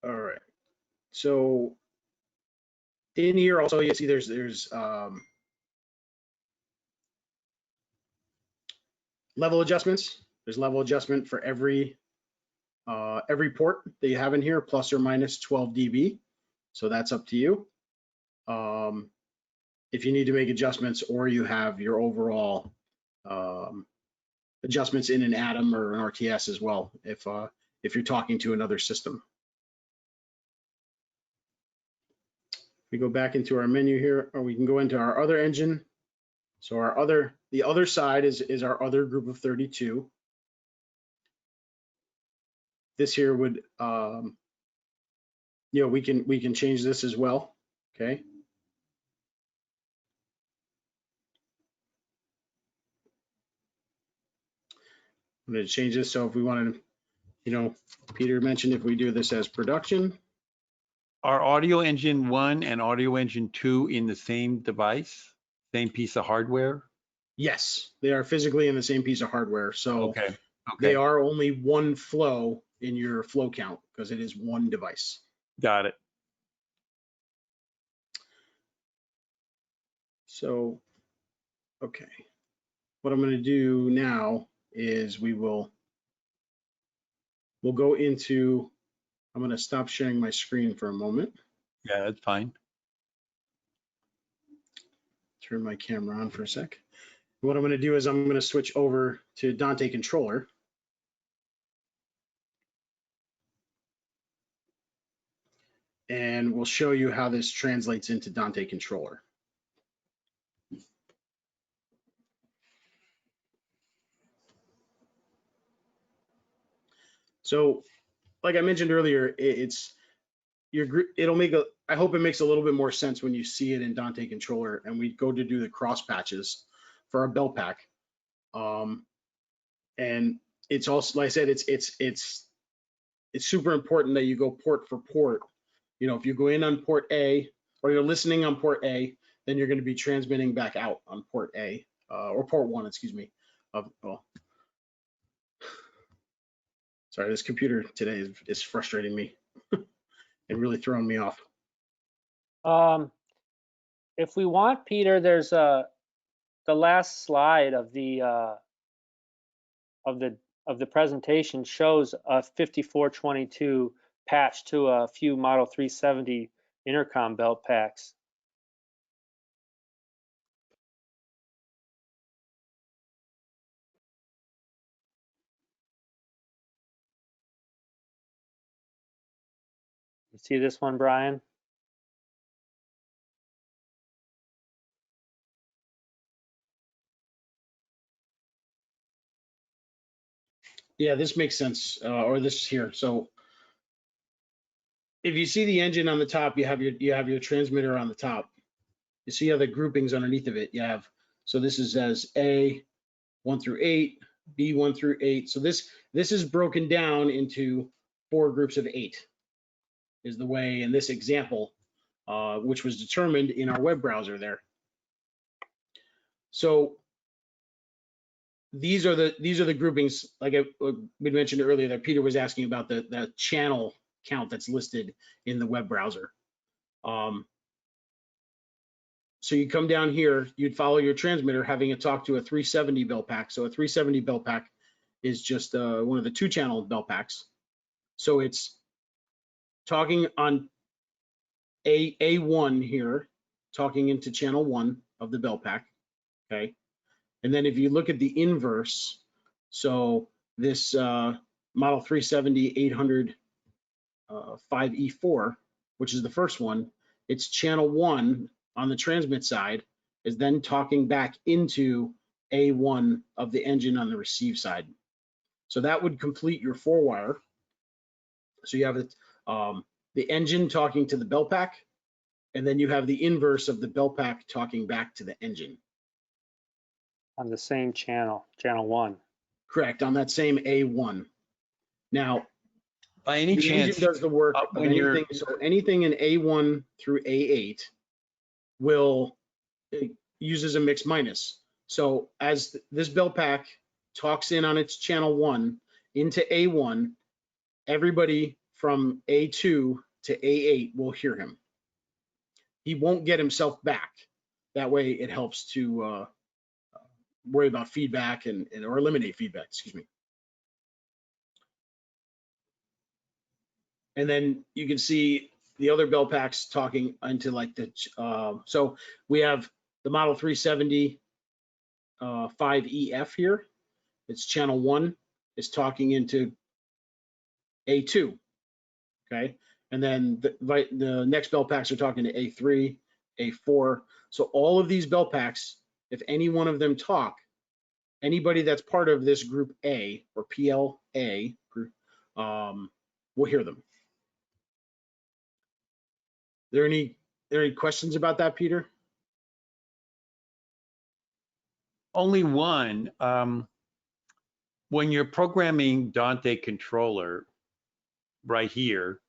All right. So in here also, you see there's level adjustments. There's level adjustment for every port that you have in here, plus or minus 12 dB. So that's up to you. If you need to make adjustments, or you have your overall adjustments in an Atom or an RTS as well, if you're talking to another system. We go back into our menu here, or we can go into our other engine. So the other side is our other group of 32. This here would, you know, we can change this as well. Okay. I'm going to change this. So if we wanted to, you know, Peter mentioned if we do this as production. Are audio engine 1 and audio engine 2 in the same device, same piece of hardware? Yes, they are physically in the same piece of hardware. So okay. They are only one flow in your flow count because it is one device. Got it. So, okay. What I'm going to do now is we'll go into, I'm going to stop sharing my screen for a moment. Yeah, that's fine. Turn my camera on for a sec. What I'm going to do is I'm going to switch over to Dante Controller. and we'll show you how this translates into Dante Controller. So, like I mentioned earlier, it'll make I hope it makes a little bit more sense when you see it in Dante Controller and we go to do the cross patches for our belt pack. And it's also, like I said, it's super important that you go port for port. You know, if you go in on port A or you're listening on port A, then you're going to be transmitting back out on port A or port 1, excuse me. Sorry, this computer today is frustrating me and really throwing me off. If we want, Peter, there's the last slide of the presentation shows a 5422 patch to a few Model 370 Intercom belt packs. You see this one, Brian? Yeah, this makes sense, or this here. So if you see the engine on the top, you have your transmitter on the top. You see how the groupings underneath of it. You have, so this is as A 1 through 8, B 1 through 8. So this is broken down into 4 groups of 8. Is the way in this example, which was determined in our web browser there. So these are the groupings, like we mentioned earlier, that Peter was asking about the channel count that's listed in the web browser. So you come down here, you'd follow your transmitter, having it talk to a 370 belt pack. So a 370 belt pack is just one of the 2-channel belt packs. So it's talking on A1 here, talking into channel 1 of the belt pack, okay? And then if you look at the inverse, so this Model 370 800 5E4, which is the first one, it's channel 1 on the transmit side is then talking back into A1 of the engine on the receive side. So that would complete your 4-wire. So you have the engine talking to the belt pack, and then you have the inverse of the belt pack talking back to the engine. On the same channel, channel 1. Correct, on that same A1. Now, by any the chance, engine does the work of anything, so anything in A1 through A8 uses a mix minus. So as this belt pack talks in on its channel 1 into A1, everybody from A2 to A8 will hear him. He won't get himself back. That way it helps to worry about feedback or eliminate feedback, excuse me. And then you can see the other belt packs talking into like the, so we have the Model 370 5EF here. It's channel 1 is talking into A2, okay? And then the next belt packs are talking to A3, A4. So all of these belt packs, if any one of them talk, anybody that's part of this group A or PLA group will hear them. Are there any questions about that, Peter? only one. When you're programming Dante Controller right here,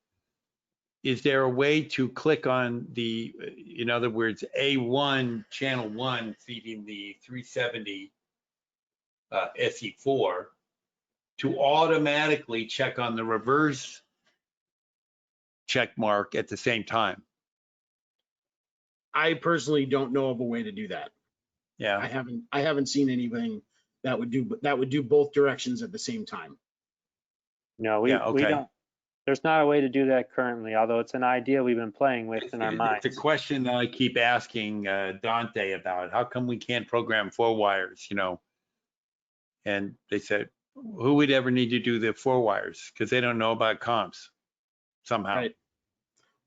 is there a way to click on the, in other words, A1, channel 1 feeding the 370 SE4 to automatically check on the reverse check mark at the same time? I personally don't know of a way to do that. Yeah. I haven't seen anything that would do both directions at the same time. No, we don't. There's not a way to do that currently, although it's an idea we've been playing with in our minds. It's a question that I keep asking Dante about. How come we can't program 4 wires, you know? And they said, who would ever need to do the 4 wires? Because they don't know about comps somehow. Right.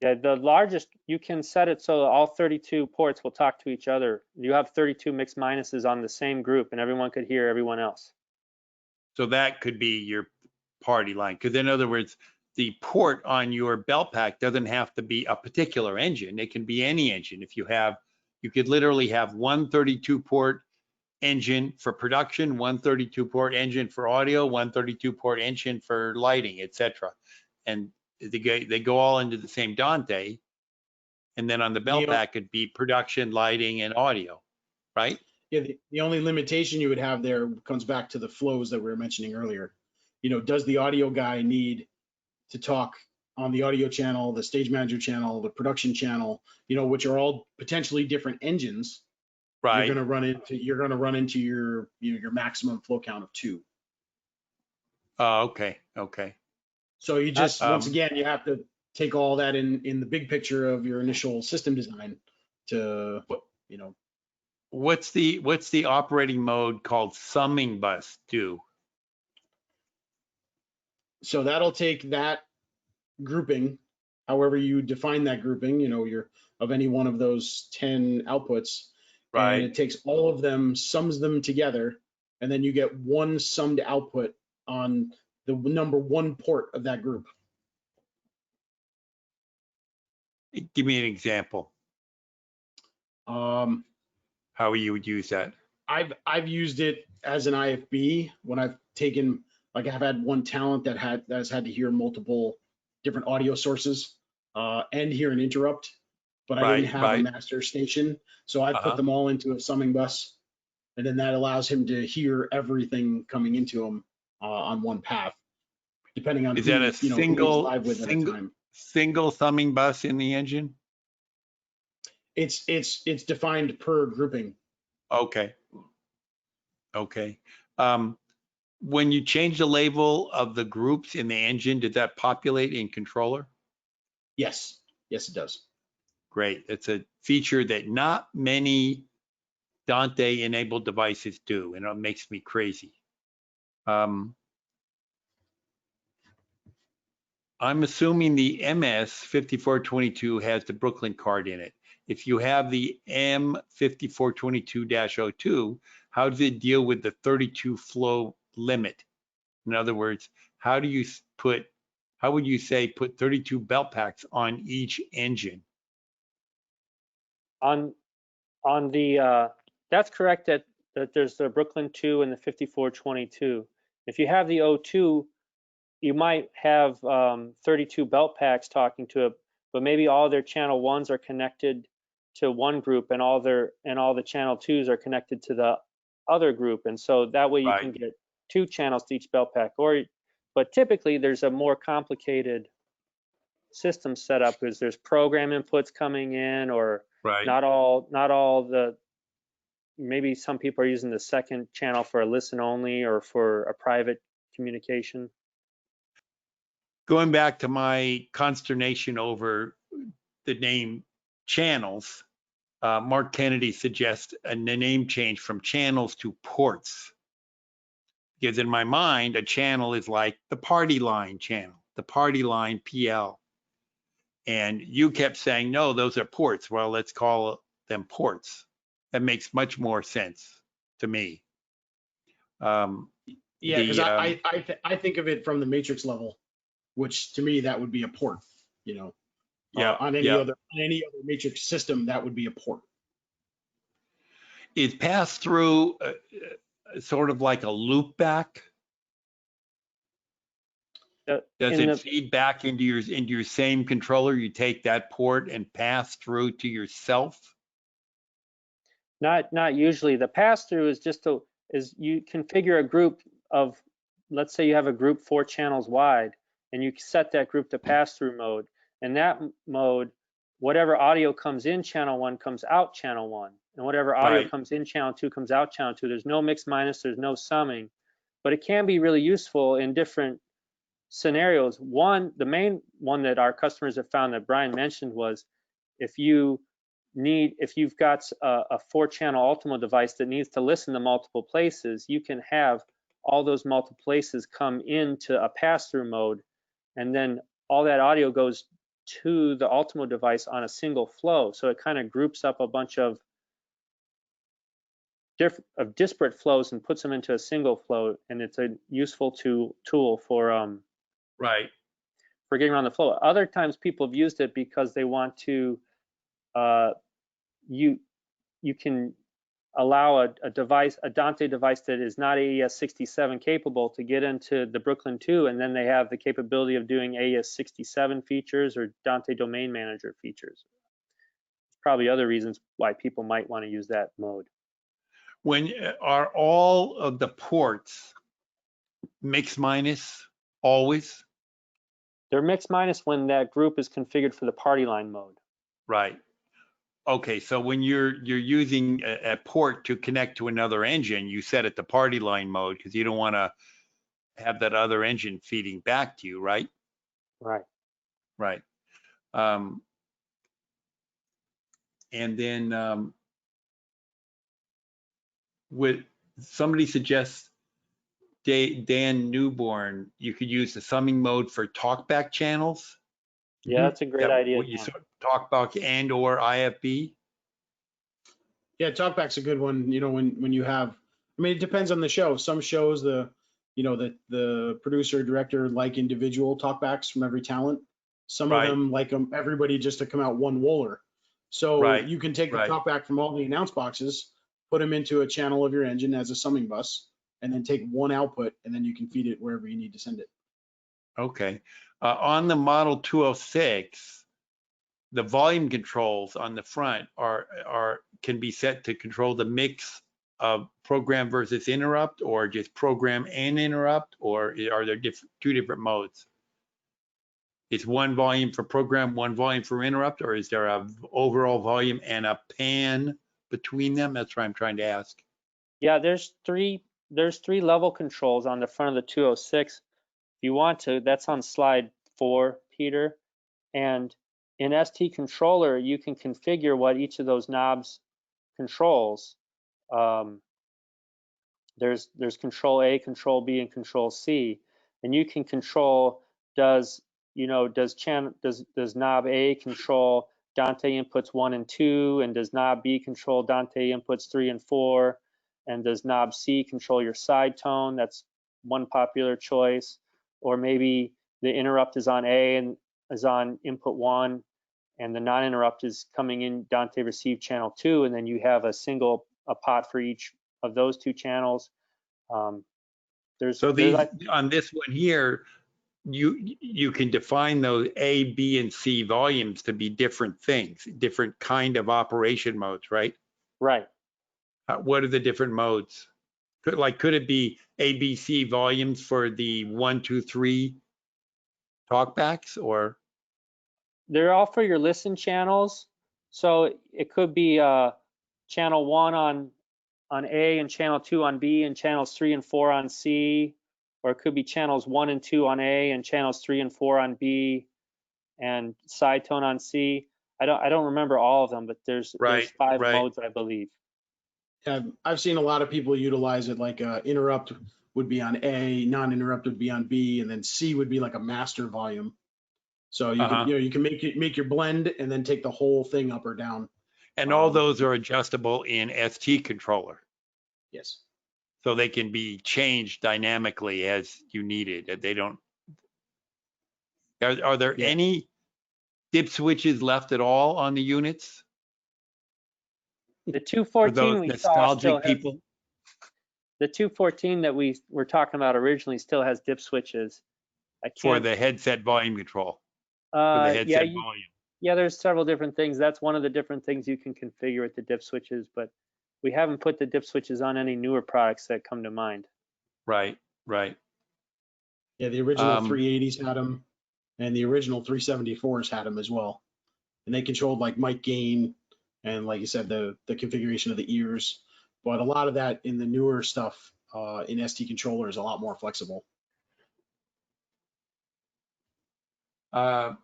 Yeah, the largest, you can set it so all 32 ports will talk to each other. You have 32 mixed minuses on the same group and everyone could hear everyone else. So that could be your party line. Because in other words, the port on your belt pack doesn't have to be a particular engine. It can be any engine. If you have, you could literally have one 32 port engine for production, one 32 port engine for audio, one 32 port engine for lighting, etc. And they go all into the same Dante. And then on the belt pack could be production, lighting, and audio, right? Yeah, the only limitation you would have there comes back to the flows that we were mentioning earlier. You know, does the audio guy need to talk on the audio channel, the stage manager channel, the production channel, you know, which are all potentially different engines? Right. You're going to run into your maximum flow count of 2. Oh, okay. Okay. So you just once again you have to take all that in the big picture of your initial system design to, you know. What's the operating mode called summing bus do? So that'll take that grouping, however you define that grouping, you know, of any one of those 10 outputs, Right. and it takes all of them, sums them together, and then you get one summed output on the number 1 port of that group. Give me an example. How you would use that? I've used it as an IFB when I've taken, like I've had one talent that has had to hear multiple different audio sources and hear an interrupt, but I didn't have a master station. So I put them all into a summing bus, and then that allows him to hear everything coming into him on one path, depending on Is that a single summing bus in the engine? It's defined per grouping. Okay. Okay. When you change the label of the groups in the engine, did that populate in controller? Yes. Yes, it does. Great. It's a feature that not many Dante enabled devices do, and it makes me crazy. I'm assuming the MS5422 has the Brooklyn card in it. If you have the M5422-02, how does it deal with the 32 flow limit? In other words, how would you say put 32 belt packs on each engine? On the, that's correct that there's the Brooklyn 2 and the 5422. If you have the 02, you might have 32 belt packs talking to it, but maybe all their channel 1s are connected to one group and all the channel 2s are connected to the other group, and so that way you can get 2 channels to each belt pack. But typically there's a more complicated system setup because there's program inputs coming in, or not all the, maybe some people are using the second channel for a listen only or for a private communication. Going back to my consternation over the name channels, Mark Kennedy suggests a name change from channels to ports. Because in my mind, a channel is like the party line channel, the party line PL. And you kept saying, no, those are ports. Well, let's call them ports. That makes much more sense to me. Yeah, because I think of it from the matrix level, which to me that would be a port. You know, on any other matrix system, that would be a port. Is pass through sort of like a loop back? Does it feed back into your same controller? You take that port and pass through to yourself? Not usually. The pass through is just you configure a group of, let's say you have a group 4 channels wide, and you set that group to pass through mode. And that mode, whatever audio comes in channel 1 comes out channel 1, and whatever audio comes in channel 2 comes out channel 2. There's no mix minus, there's no summing, but it can be really useful in different scenarios. The main one that our customers have found that Brian mentioned was if you've got a 4-channel Ultimo device that needs to listen to multiple places, you can have all those multiple places come into a pass-through mode, and then all that audio goes to the Ultimo device on a single flow. So it kind of groups up a bunch of disparate flows and puts them into a single flow, and it's a useful tool for Right. for getting around the flow. Other times people have used it because they want to you can allow a Dante device that is not AES67 capable to get into the Brooklyn 2, and then they have the capability of doing AES67 features or Dante Domain Manager features. Probably other reasons why people might want to use that mode. When are all of the ports mix minus always? They're mix minus when that group is configured for the party line mode. Right. Okay, so when you're using a port to connect to another engine, you set it to party line mode because you don't want to have that other engine feeding back to you, right? Right. Right. And then would somebody suggest Dan Newborn, you could use the summing mode for talkback channels? Yeah, that's a great idea. What you saw, talkback and or IFB? Yeah, talkback's a good one. You know, when you have, I mean, it depends on the show. Some shows, the producer director like individual talkbacks from every talent. Some Right. of them like everybody just to come out one Wooler. So Right, you can take the right. talkback from all the announce boxes, put them into a channel of your engine as a summing bus, and then take one output, and then you can feed it wherever you need to send it. Okay. On the Model 206, the volume controls on the front can be set to control the mix of program versus interrupt, or just program and interrupt, or are there two different modes? Is one volume for program, one volume for interrupt, or is there a overall volume and a pan between them? That's what I'm trying to ask. Yeah, there's three level controls on the front of the 206. If you want to, that's on slide 4, Peter. And in ST Controller, you can configure what each of those knobs controls. There's Control A, Control B, and Control C, and you can control does knob A control Dante inputs 1 and 2, and does knob B control Dante inputs 3 and 4, and does knob C control your side tone? That's one popular choice. Or maybe the interrupt is on A and is on input 1, and the non-interrupt is coming in Dante receive channel 2, and then you have a pot for each of those two channels. On this one here, you can define those A, B, and C volumes to be different things, different kind of operation modes, right? Right. What are the different modes? Could it be A, B, C volumes for the 1, 2, 3 talkbacks, or? They're all for your listen channels. So it could be channel 1 on A and channel 2 on B and channels 3 and 4 on C, or it could be channels 1 and 2 on A and channels 3 and 4 on B and side tone on C. I don't remember all of them, but there's 5 modes, I believe. Yeah, I've seen a lot of people utilize it like interrupt would be on A, non-interrupt would be on B, and then C would be like a master volume. So you can you can make your blend and then take the whole thing up or down. And all those are adjustable in ST Controller. Yes. So they can be changed dynamically as you need it. They don't. Are there any dip switches left at all on the units? The 214 we saw still has, people. The 214 that we were talking about originally still has dip switches. For the headset volume control. For the headset volume. Yeah, there's several different things. That's one of the different things you can configure with the dip switches, but we haven't put the dip switches on any newer products that come to mind. Right, right. Yeah, the original 380s had them, and the original 374s had them as well. And they controlled like mic gain and, like you said, the configuration of the ears. But a lot of that in the newer stuff in ST Controller is a lot more flexible. How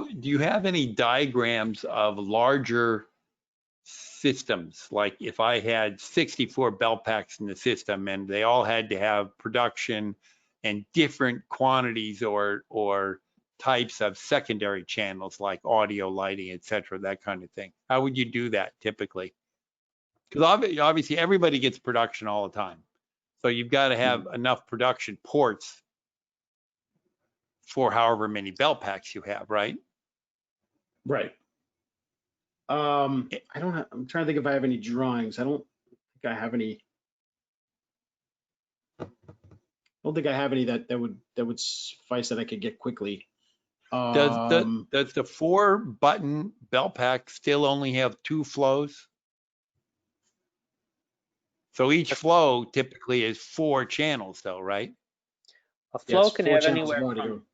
do you have any diagrams of larger systems? Like if I had 64 bell packs in the system and they all had to have production and different quantities or types of secondary channels like audio, lighting, etc., that kind of thing? How would you do that typically? Because obviously everybody gets production all the time. So you've got to have enough production ports for however many belt packs you have, right? Right. I'm trying to think if I have any drawings. I don't think I have any. I don't think I have any that would suffice that I could get quickly. Does the 4-button belt pack still only have 2 flows? So each flow typically is 4 channels though, right? A flow can have channels of anywhere audio. from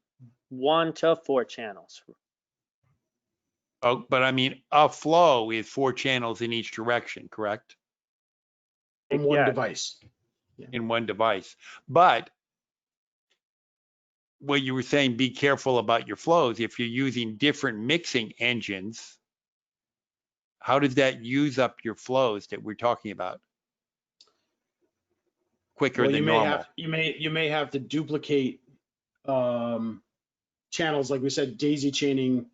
1 to 4 channels. Oh, but I mean, a flow is 4 channels in each direction, correct? In one Yeah. device. In one device. But what you were saying, be careful about your flows. If you're using different mixing engines, how does that use up your flows that we're talking about quicker than normal? You may have to duplicate channels, like we said, daisy chaining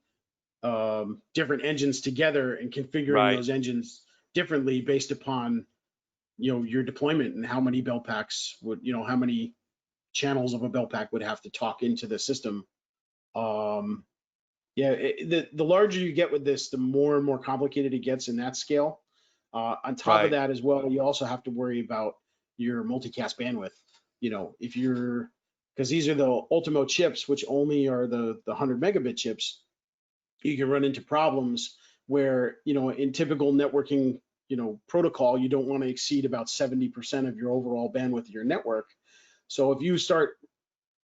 different engines together and configuring those engines differently based upon your deployment and how many belt packs would how many channels of a belt pack would have to talk into the system. The larger you get with this, the more and more complicated it gets in that scale. On top of that as well, you also have to worry about your multicast bandwidth. If you're, because these are the Ultimo chips, which only are the 100 megabit chips, you can run into problems where, in typical networking, protocol, you don't want to exceed about 70% of your overall bandwidth of your network. So if you start,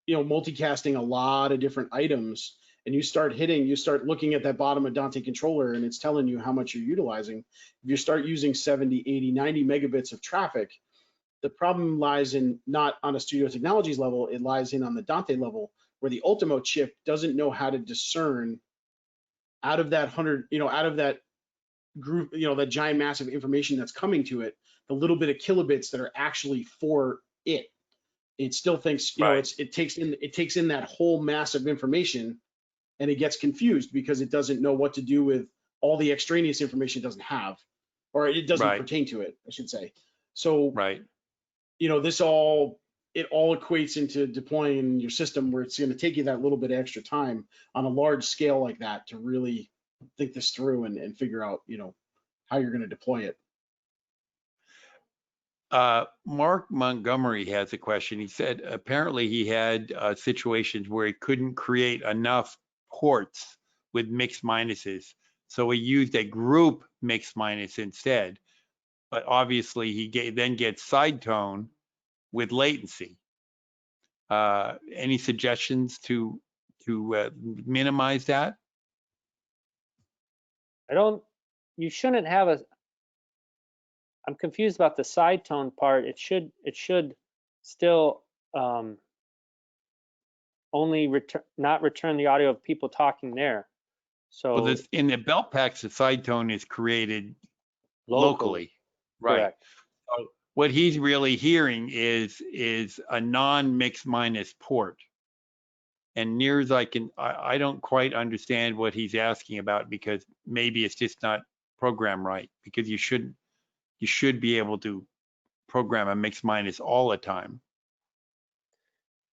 multicasting a lot of different items, and you start looking at that bottom of Dante Controller and it's telling you how much you're utilizing, if you start using 70, 80, 90 megabits of traffic, the problem lies in not on a Studio Technologies level, it lies in on the Dante level, where the Ultimo chip doesn't know how to discern out of that 100, out of that group, that giant mass of information that's coming to it, the little bit of kilobits that are actually for it. It still thinks, it takes in that whole mass of information, and it gets confused because it doesn't know what to do with all the extraneous information it doesn't have, or it doesn't pertain to it, I should say. So, it all equates into deploying your system where it's going to take you that little bit of extra time on a large scale like that to really think this through and figure out, how you're going to deploy it. Mark Montgomery has a question. He said apparently he had situations where he couldn't create enough ports with mixed minuses, so he used a group mixed minus instead. But obviously he then gets side tone with latency. Any suggestions to minimize that? You shouldn't have I'm confused about the side tone part. It should still only not return the audio of people talking there. So in the belt packs, the side tone is created locally. Right. Correct. So what he's really hearing is a non-mixed minus port. And near as I don't quite understand what he's asking about, because maybe it's just not programmed right, because you should be able to program a mixed minus all the time.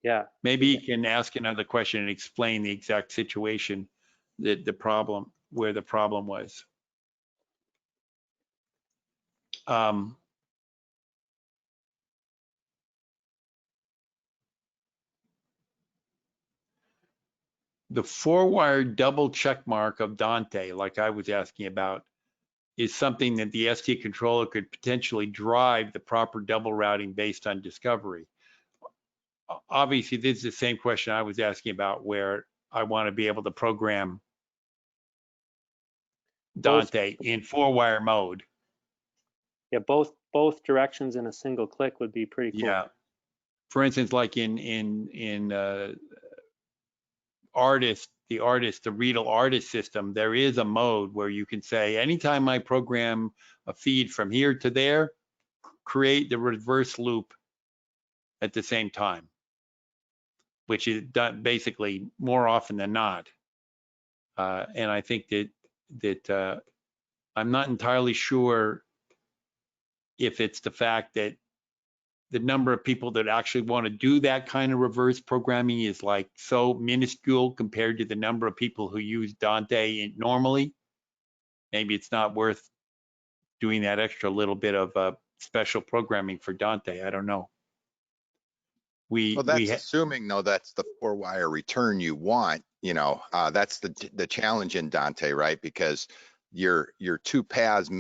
Yeah. Maybe you can ask another question and explain the exact situation where the problem was. The 4-wire double check mark of Dante, like I was asking about, is something that the ST controller could potentially drive the proper double routing based on discovery. Obviously, this is the same question I was asking about, where I want to be able to program Dante in 4-wire mode. Yeah, both directions in a single click would be pretty cool. Yeah. For instance, like in the Readle Artist system, there is a mode where you can say, anytime I program a feed from here to there, create the reverse loop at the same time. which is done basically more often than not. And I think that I'm not entirely sure if it's the fact that the number of people that actually want to do that kind of reverse programming is like so minuscule compared to the number of people who use Dante normally. Maybe it's not worth doing that extra little bit of special programming for Dante. I don't know. Well, that's assuming though that's the 4-wire return you want. You know, that's the challenge in Dante, right? Because your 2 paths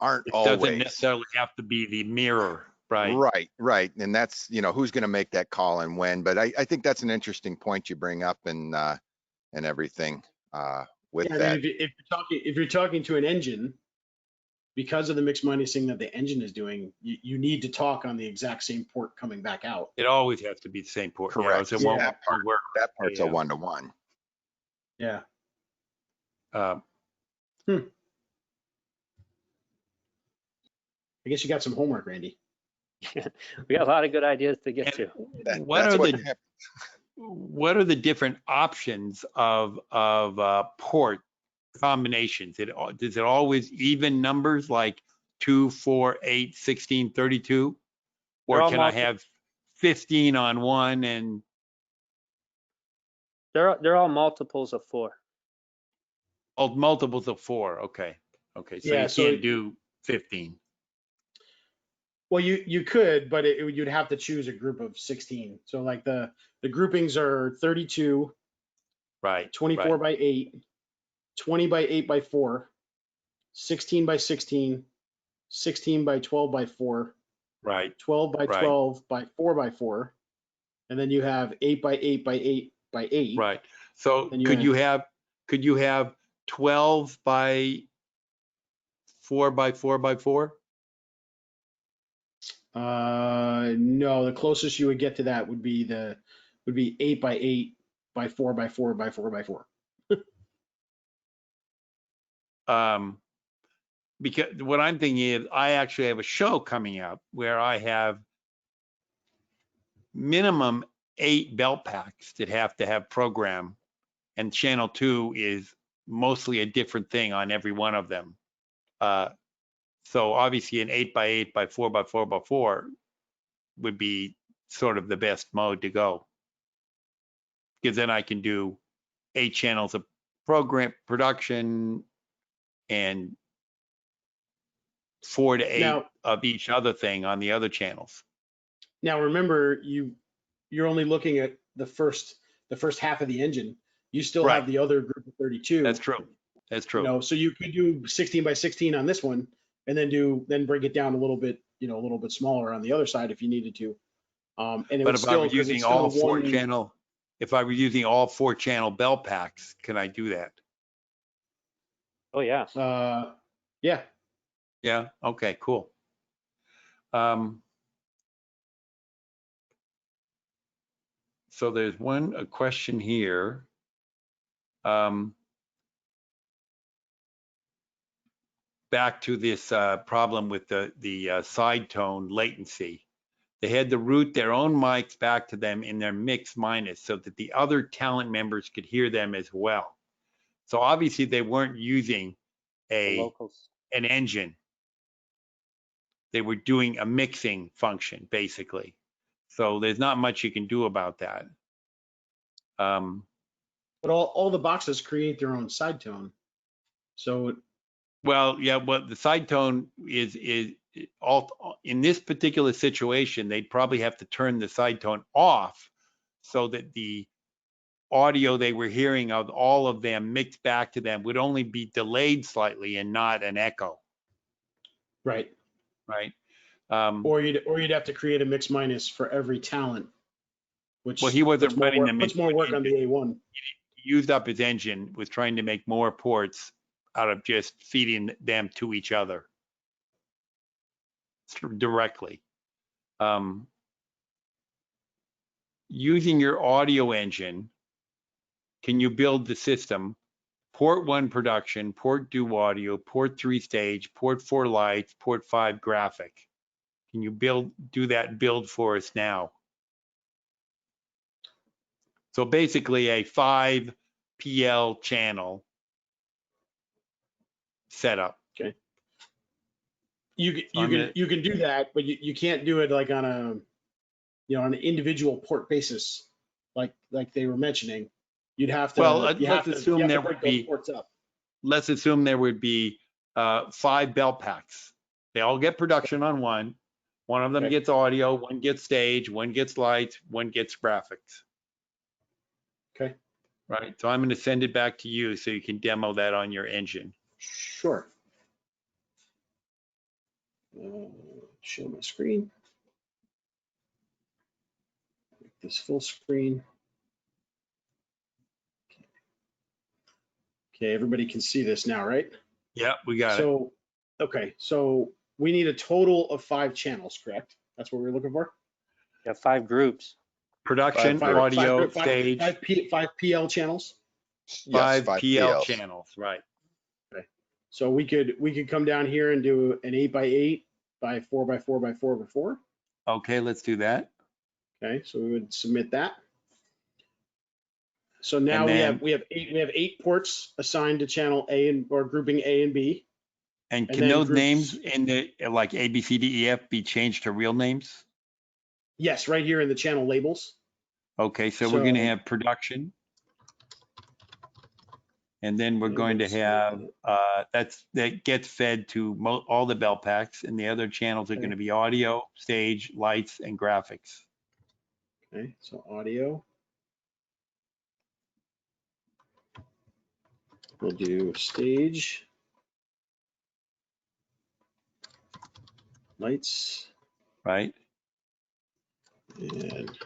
aren't always. Doesn't necessarily have to be the mirror. Right. And that's, you know, who's going to make that call and when. But I think that's an interesting point you bring up and everything with that. I mean, if you're talking to an engine, because of the mix minusing that the engine is doing, you need to talk on the exact same port coming back out. It always has to be the same port. Correct. You know, that part's a 1-to-1. Yeah. I guess you got some homework, Randy. We got a lot of good ideas to get to. What are the different options of port combinations? Does it always even numbers like 2, 4, 8, 16, 32? Or can I have 15 on one and? They're all multiples of 4. Oh, multiples of 4. Okay. So yeah, you can't do 15. Well, you could, but you'd have to choose a group of 16. So like the groupings are 32, right, 24 by 8, 20 by 8 by 4, 16 by 16, 16 by 12 by 4, right, 12 by 12 by 4 by 4, and then you have 8 by 8 by 8 by 8. Right. So could you have 12 by 4 by 4 by 4? No, the closest you would get to that would be 8 by 8 by 4 by 4 by 4 by 4. Because what I'm thinking is I actually have a show coming up where I have minimum 8 belt packs that have to have program, and channel 2 is mostly a different thing on every one of them. So obviously an 8 by 8 by 4 by 4 by 4 would be sort of the best mode to go, because then I can do 8 channels of program production and 4 to 8 of each other thing on the other channels. Now remember, you're only looking at the first half of the engine. You still have the other group of 32. That's true. You know, so you could do 16 by 16 on this one, and then break it down a little bit, a little bit smaller on the other side if you needed to. And but if I were using all 4 channel, if I were using all 4 channel bell packs, can I do that? Oh yeah. Yeah. Yeah. Okay. Cool. So there's a question here. Back to this problem with the side tone latency. They had to route their own mics back to them in their mix minus so that the other talent members could hear them as well. So obviously they weren't using an engine. They were doing a mixing function basically. So there's not much you can do about that. But all the boxes create their own side tone. So well, yeah, the side tone is all in this particular situation, they'd probably have to turn the side tone off so that the audio they were hearing of all of them mixed back to them would only be delayed slightly and not an echo. Right. Or you'd have to create a mix minus for every talent, which he wasn't running them. Puts more work on the A1. He used up his engine with trying to make more ports out of just feeding them to each other directly. Using your audio engine, can you build the system? Port 1 production, port 2 audio, port 3 stage, port 4 lights, port 5 graphic. Can you do that build for us now? So basically a 5 PL channel setup. Okay. You can do that, but you can't do it like on a, you know, on an individual port basis, like they were mentioning. You'd have to, Well, you have let's to assume there break would those be, ports up. let's assume there would be 5 belt packs. They all get production on one. One of them Okay. gets audio, one gets stage, one gets lights, one gets graphics. Okay. Right. So I'm going to send it back to you so you can demo that on your engine. Sure. Show my screen. Make this full screen. Okay, everybody can see this now, right? Yeah, we got it. So, okay, so we need a total of 5 channels, correct? That's what we're looking for? Yeah, 5 groups. Production, Five audio, stage, 5 PL channels. Yes, 5 PL PLs. channels, right? So we could come down here and do an 8x8 by 4x4 by 4x4. Okay, let's do that. Okay, so we would submit that. So now And we have 8 ports assigned to channel A or grouping A and B. And And can then those groups- names in the like A, B, C, D, E, F be changed to real names? Yes, right here in the channel labels. Okay, so we're going to So- have production. And then we're Okay, going to let's have, see. that gets fed to all the belt packs, and the other channels are Okay. going to be audio, stage, lights, and graphics. Okay, so audio. We'll do stage. Lights Right? and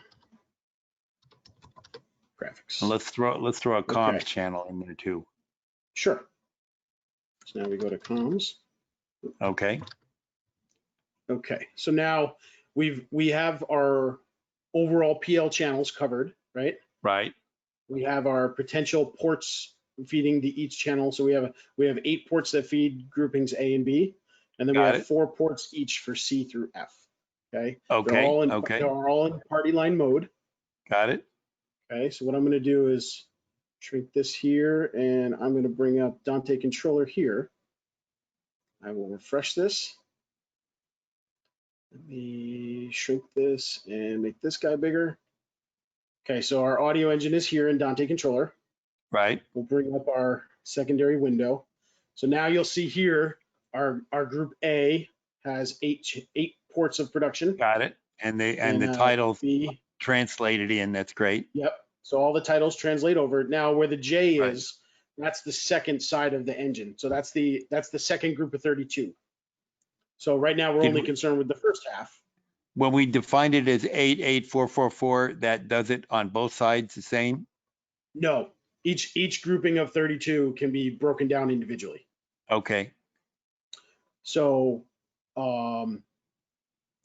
graphics. And let's throw a comms Okay. channel in there too. Sure. So now we go to comms. Okay, Okay, so now we have our overall PL channels covered, right? right, We have our potential ports feeding to each channel. So we have 8 ports that feed groupings A and B, and then we Got have it. 4 ports each for C through F. Okay. Okay, They're all in, okay. They're all in party line mode. got it. Okay. So what I'm going to do is shrink this here, and I'm going to bring up Dante Controller here. I will refresh this. Let me shrink this and make this guy bigger. Okay, so our audio engine is here in Dante Controller. Right, We'll bring up our secondary window. So now you'll see here, our group A has eight ports of production. got it. And the titles B, translated in, that's great. yep. So all the titles translate over. Now where the J Right. is, that's the second side of the engine. So that's the second group of 32. So right now we're Did only we- concerned with the first half. When we defined it as 88444, that does it on both sides the same? No, each grouping of 32 can be broken down individually. Okay, So,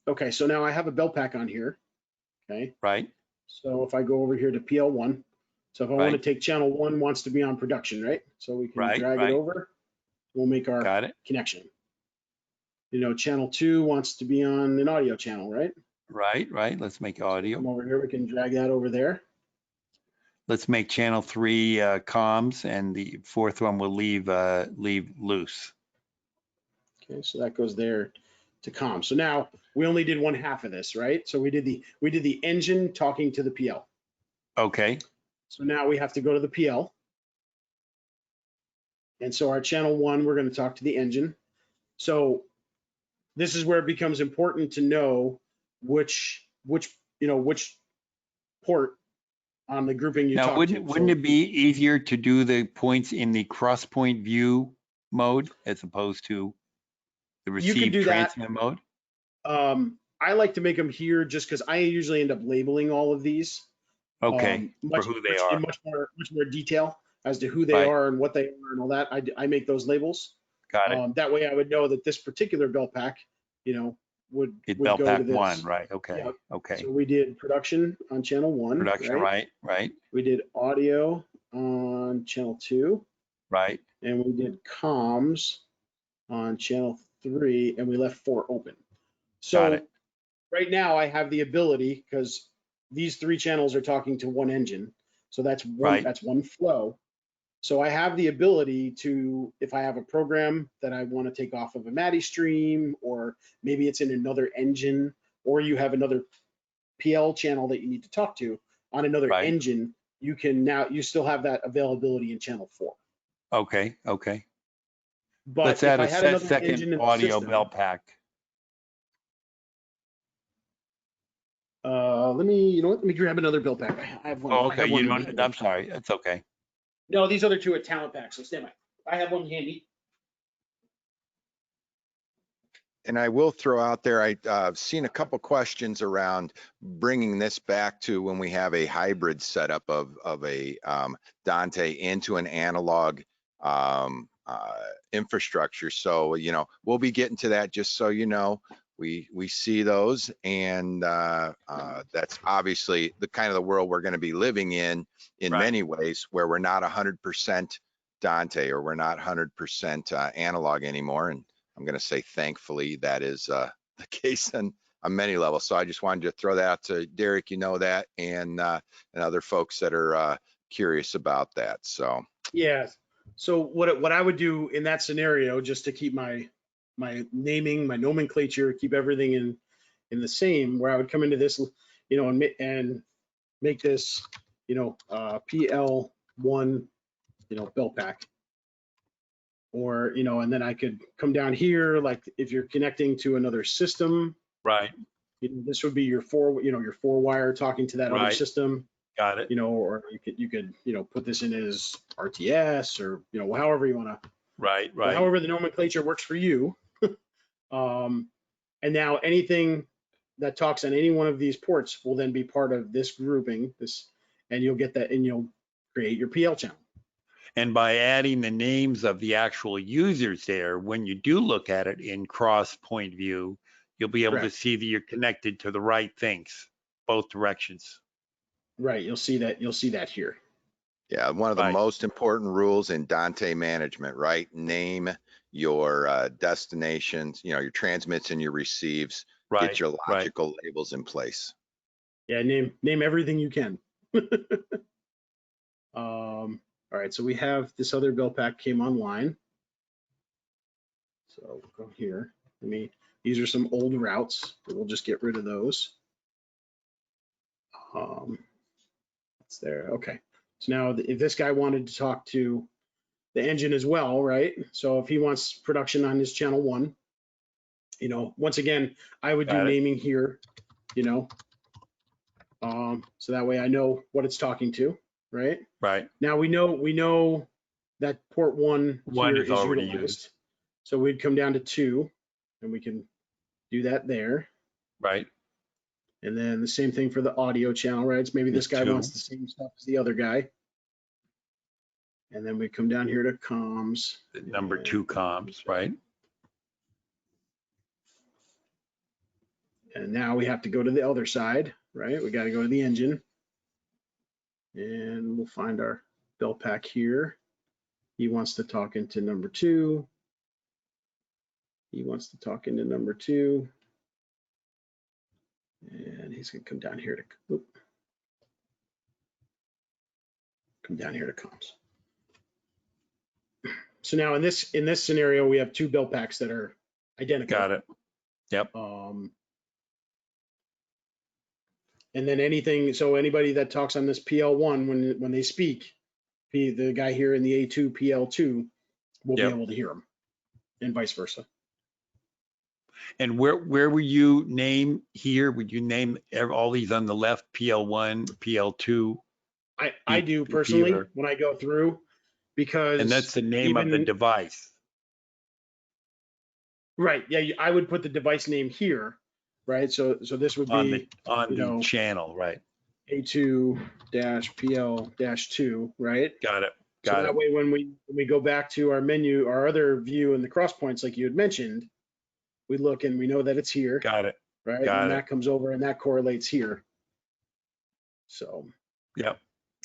okay, so now I have a belt pack on here. Okay, right, so if I go over here to PL1, so if I want to Right. take channel 1 wants to be on production, right? So we can Right, drag right. it over. We'll make our got it. connection. You know, channel 2 wants to be on an audio channel, right? Right, right. Let's make Come audio. over here, we can drag that over there. Let's make channel 3 comms, and the fourth one will leave loose. Okay, so that goes there to comm. So now we only did one half of this, right? So we did the engine talking to the PL. Okay, So now we have to go to the PL. And so our channel 1, we're going to talk to the engine. So this is where it becomes important to know which port on the grouping you now talk to. wouldn't it be easier to do the points in the cross point view mode as opposed to the You could receive do that. transmit mode? I like to make them here just because I usually end up labeling all of these. Okay, for who they are. In much more detail as to who they Right. are and what they are and all that. I make those labels. Got it. That way I would know that this particular belt pack, would Belt go pack to this. 1, right? Okay, Yep. okay. So we did production on channel 1. Production, right, right, We did audio on channel 2, right. and we did comms on channel 3, and we left 4 open. Got So it. right now I have the ability, because these 3 channels are talking to one engine. So that's one, Right. that's one flow. So I have the ability to, if I have a program that I want to take off of a MADI stream, or maybe it's in another engine, or you have another PL channel that you need to talk to on another Right. engine, you can now, you still have that availability in channel 4. Okay. Okay. But Let's if add I a had another second engine in the audio system, bell pack. let me, you know what? Let me grab another bill pack. I have one. Oh, I okay. have one You handy. don't, I'm sorry. It's okay. No, these other two are talent packs, so stand by. I have one handy. And I will throw out there, I've seen a couple questions around bringing this back to when we have a hybrid setup of a Dante into an analog infrastructure. So, you know, we'll be getting to that, just so you know. We see those, and that's obviously the kind of the world we're going to be living in Right. many ways, where we're not 100% Dante, or we're not 100% analog anymore. And I'm going to say, thankfully, that is the case on many levels. So I just wanted to throw that out to Derek, you know that, and other folks that are curious about that. So Yeah. So what I would do in that scenario, just to keep my naming, my nomenclature, keep everything in the same, where I would come into this, you know, and make this, you know, PL1, you know, bell pack. Or, you know, and then I could come down here, like if you're connecting to another system, Right. you know, this would be your your 4-wire talking to that other Right. system, Got it. you know, or you could, you know, put this in as RTS, or, you know, however you want to, Right. Right. however the nomenclature works for you. And now anything that talks on any one of these ports will then be part of this grouping, and you'll get that, and you'll create your PL channel. And by adding the names of the actual users there, when you do look at it in cross point view, you'll be able to Correct. see that you're connected to the right things, both directions. Right. You'll see that here. yeah, one of the Right. most important rules in Dante management, right? Name your destinations, you know, your transmits and your receives. Right. Get your Right. logical labels in place. Yeah. Name everything you can. All right. So we have this other bill pack came online. So we'll go here. These are some old routes. We'll just get rid of those. It's there. Okay. So now if this guy wanted to talk to the engine as well, right? So if he wants production on his channel 1, you know, once again, I would do Got it. naming here, you know, so that way I know what it's talking to, right? Right. Now we know that port 1 here is is already utilized. used. So we'd come down to 2, and we can do that there. Right. And then the same thing for the audio channel, right? It's maybe this guy 2. wants the same stuff as the other guy. And then we come down here to comms. Number 2 comms, right? And now we have to go to the other side, right? We got to go to the engine. And we'll find our bell pack here. He wants to talk into number 2. He wants to talk into number 2. And he's going to come down here to comms. So now in this scenario, we have 2 bell packs that are identical. Got it. Yep. And then anybody that talks on this PL1, when they speak, the guy here in the A2 PL2 will be able to hear them, and vice versa. And where would you name here? Would you name all these on the left, PL1, PL2? I do personally when I go through, because and that's the name of the device. Right. Yeah, I would put the device name here, right? So this would be on the channel, right? A2-PL-2, right? Got it. So that way, when we go back to our menu, our other view in the cross points, like you had mentioned, we look and we know that it's here. Got it. Right. And that comes over and that correlates here. So. Yep.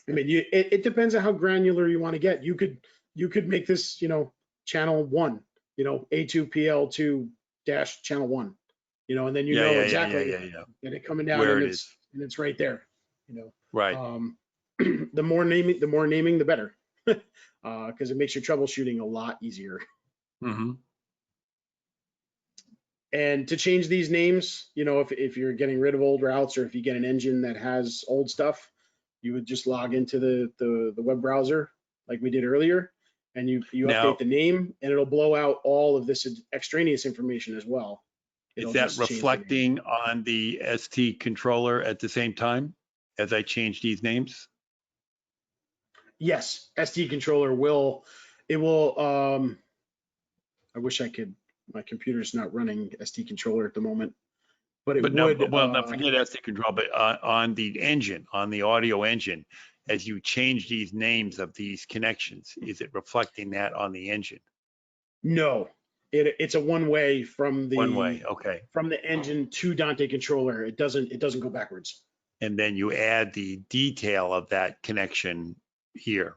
I mean, it depends on how granular you want to get. You could make this, you know, channel 1, you know, A2PL2 dash channel 1, you know, and then you know exactly that it's coming down, where and it is. it's right there, you know. Right. the more naming, the better, because it makes your troubleshooting a lot easier. Mm-hmm. And to change these names, you know, if you're getting rid of old routes, or if you get an engine that has old stuff, you would just log into the web browser like we did earlier, and you Now, update the name, and it'll blow out all of this extraneous information as well. is that reflecting on the ST controller at the same time as I change these names? Yes, ST controller will. It will. I wish I could. My computer's not running ST controller at the moment, but it would. No, well, no, forget ST control, but on the engine, on the audio engine, as you change these names of these connections, is it reflecting that on the engine? No, it's a one-way from the One way, okay. from the engine to Dante controller. It doesn't go backwards. And then you add the detail of that connection here.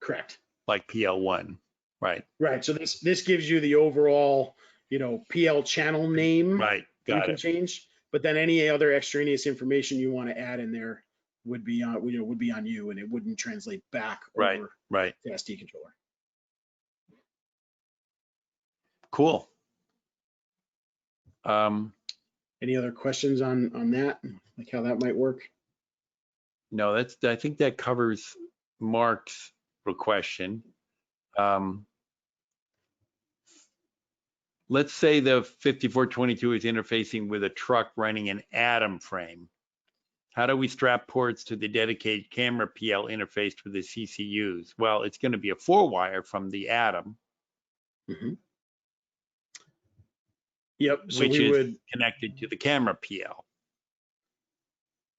Correct. Like PL1, right? Right. So this gives you the overall, you know, PL channel name. Right. You can change, but then any other extraneous information you want to add in there would be on, you know, would be on you, and it wouldn't translate back over to SD controller. Cool. Any other questions on that, like how that might work? No, I think that covers Mark's question. Let's say the 5422 is interfacing with a truck running an Atom frame. How do we strap ports to the dedicated camera PL interfaced with the CCUs? Well, it's going to be a 4-wire from the Atom. Mm-hmm. Yep. So which we is connected to the camera PL.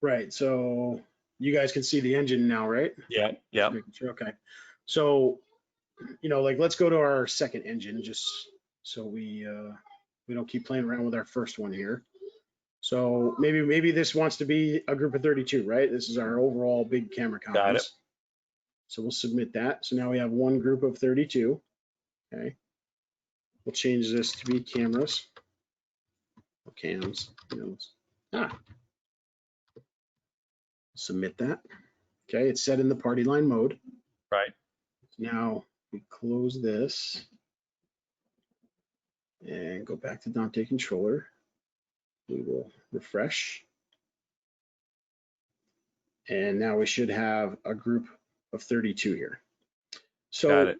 Right. So you guys can see the engine now, right? Yeah. Yeah. Okay. So, you know, like, let's go to our second engine, just so we don't keep playing around with our first one here. So maybe this wants to be a group of 32, right? This is our overall big camera columns. Got it. So we'll submit that. So now we have one group of 32. Okay. We'll change this to be cameras. Or cams. You know. Submit that. Okay, it's set in the party line mode. Right. Now we close this and go back to Dante Controller. We will refresh. And now we should have a group of 32 here. So got it.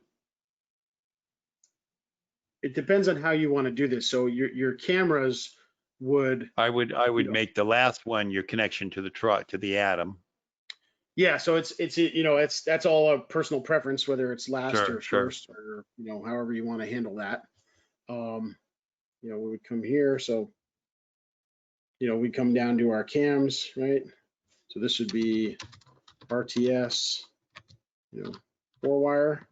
It depends on how you want to do this. So your cameras would. I would make the last one your connection to the truck, to the Atom. Yeah, so it's you know, that's all a personal preference, whether it's last or first, or, you know, however you want to handle that. You know, we would come here, so, you know, we come down to our cams, right? So this would be RTS, you know, 4-wire,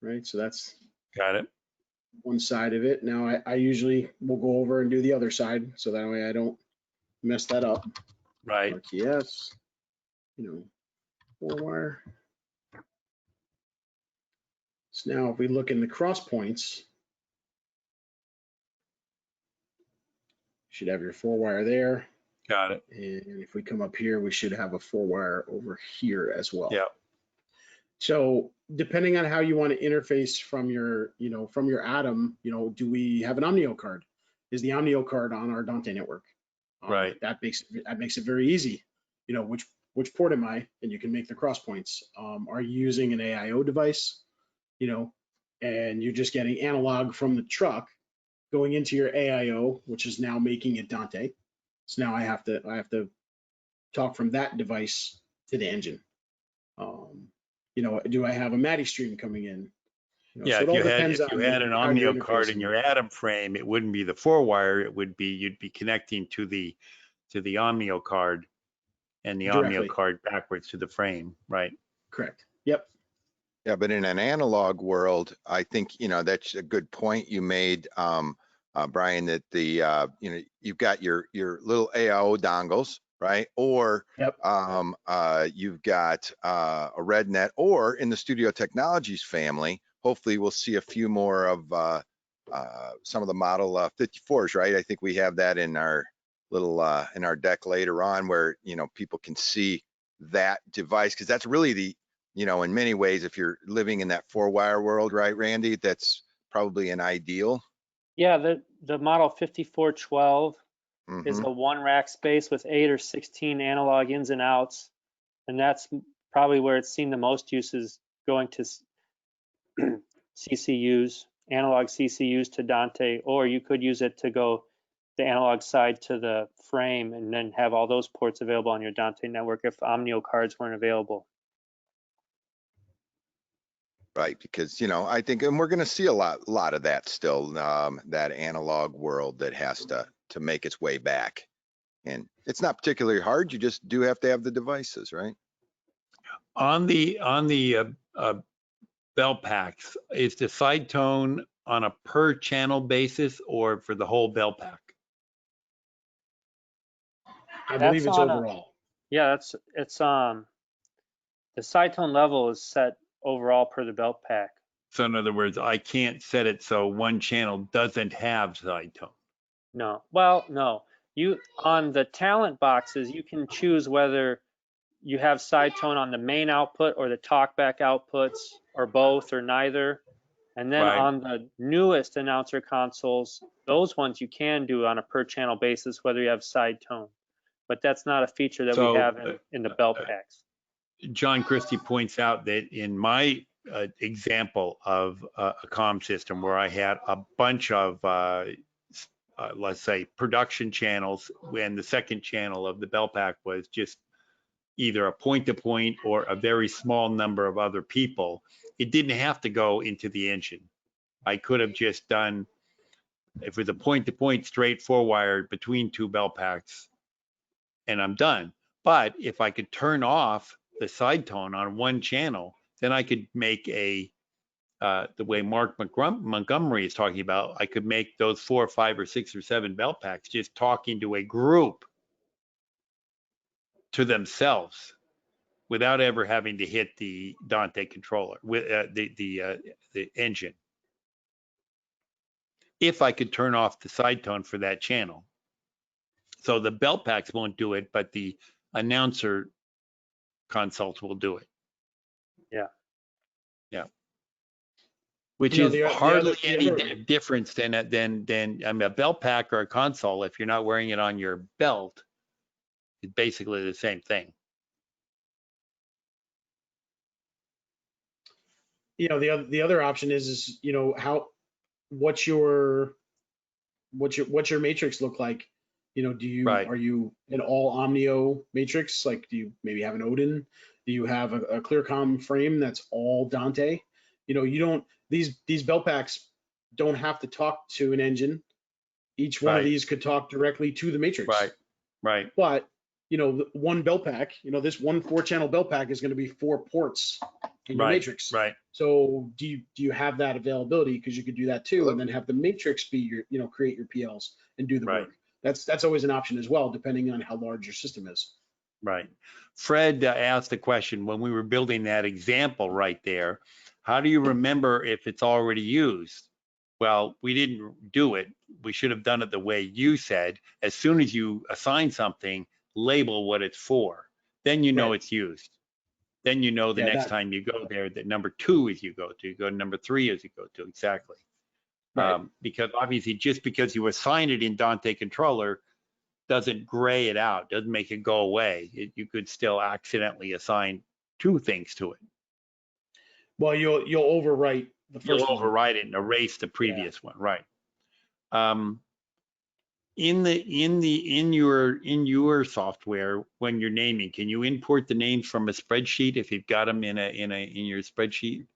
right? So that's got it. One side of it. Now I usually will go over and do the other side, so that way I don't mess that up. Right. RTS, you know, 4-wire. So now if we look in the cross points, you should have your 4-wire there. Got it. And if we come up here, we should have a 4-wire over here as well. Yeah. So depending on how you want to interface from your, you know, from your Atom, you know, do we have an Omnio card? Is the Omnio card on our Dante network? Right. That makes it very easy. You know, which port am I? And you can make the cross points. Are you using an AIO device? You know, and you're just getting analog from the truck going into your AIO, which is now making it Dante. So now I have to talk from that device to the engine. You know, do I have a MADI stream coming in? You know, yeah, so if you had an Omnio card in your Atom frame, it wouldn't be the 4-wire. It would be, you'd be connecting to the Omnio card, and the Omnio card backwards to the frame, right? Correct. Yep. Yeah, but in an analog world, I think, you know, that's a good point you made, Brian, that the you know, you've got your little AIO dongles, right? Or you've got a RedNet, or in the Studio Technologies family, hopefully we'll see a few more of some of the Model 54s, right? I think we have that in our little in our deck later on, where, you know, people can see that device, because that's really the, you know, in many ways, if you're living in that 4-wire world, right, Randy, that's probably an ideal. Yeah, the model 5412 is Mm-hmm. a 1 rack space with 8 or 16 analog ins and outs, and that's probably where it's seen the most uses, going to CCUs, analog CCUs to Dante, or you could use it to go the analog side to the frame and then have all those ports available on your Dante network if Omnio cards weren't available. Right, because, you know, I think, and we're going to see a lot of that still, that analog world that has to make its way back. And it's not particularly hard. You just do have to have the devices, right? On the bell packs, is the side tone on a per channel basis or for the whole bell pack? I believe it's overall. Yeah, it's the side tone level is set overall per the belt pack. So in other words, I can't set it so one channel doesn't have side tone. No, well, no. You on the talent boxes, you can choose whether you have side tone on the main output or the talkback outputs or both or neither. And then Right. on the newest announcer consoles, those ones you can do on a per channel basis, whether you have side tone. But that's not a feature that we have in the belt packs. John Christie points out that in my example of a comm system where I had a bunch of, let's say, production channels, when the second channel of the bell pack was just either a point-to-point or a very small number of other people, it didn't have to go into the engine. I could have just done, if it was a point-to-point straight 4-wire between two bell packs, and I'm done. But if I could turn off the side tone on one channel, then I could make the way Mark Montgomery is talking about, I could make those 4 or 5 or 6 or 7 bell packs just talking to a group to themselves without ever having to hit the Dante controller with the engine. If I could turn off the side tone for that channel. So the belt packs won't do it, but the announcer consoles will do it. Yeah. Yeah. Which is hardly any difference than I mean, a belt pack or a console. If you're not wearing it on your belt, it's basically the same thing. You know, the other option is, you know, what's your matrix look like? You know, are you an all Omnio matrix? Like, do you maybe have an Odin? Do you have a ClearComm frame that's all Dante? You know, these belt packs don't have to talk to an engine. Each one of these could talk directly to the matrix. Right. But, you know, one belt pack, you know, this one 4-channel belt pack is going to be 4 ports in your matrix. Right. So do you have that availability? Because you could do that too, and then have the matrix be your, you know, create your PLs and do the work. That's always an option as well, depending on how large your system is. Right. Fred asked the question when we were building that example right there, how do you remember if it's already used? Well, we didn't do it. We should have done it the way you said. As soon as you assign something, label what it's for. Then you know it's used. Then you know the next time you go there that number 2 is you go to number 3 is you go to. Exactly. Because obviously just because you assign it in Dante Controller doesn't gray it out, doesn't make it go away. You could still accidentally assign 2 things to it. Well, you'll overwrite the first one. You'll overwrite it and erase the previous one, right? In your software, when you're naming, can you import the names from a spreadsheet if you've got them in your spreadsheet?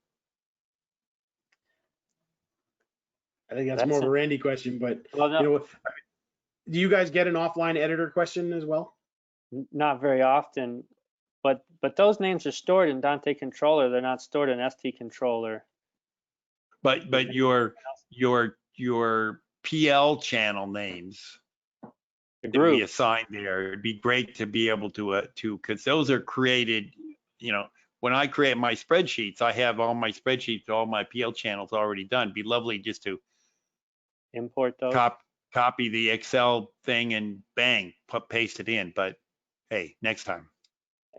I think that's more of a Randy question, but you know, do you guys get an offline editor question as well? Not very often, but those names are stored in Dante Controller. They're not stored in ST Controller. But your PL channel names to be assigned there. It'd be great to be able to because those are created, you know, when I create my spreadsheets, I have all my spreadsheets, all my PL channels already done. It'd be lovely just to import those. Copy the Excel thing and bang, paste it in. But hey, next time.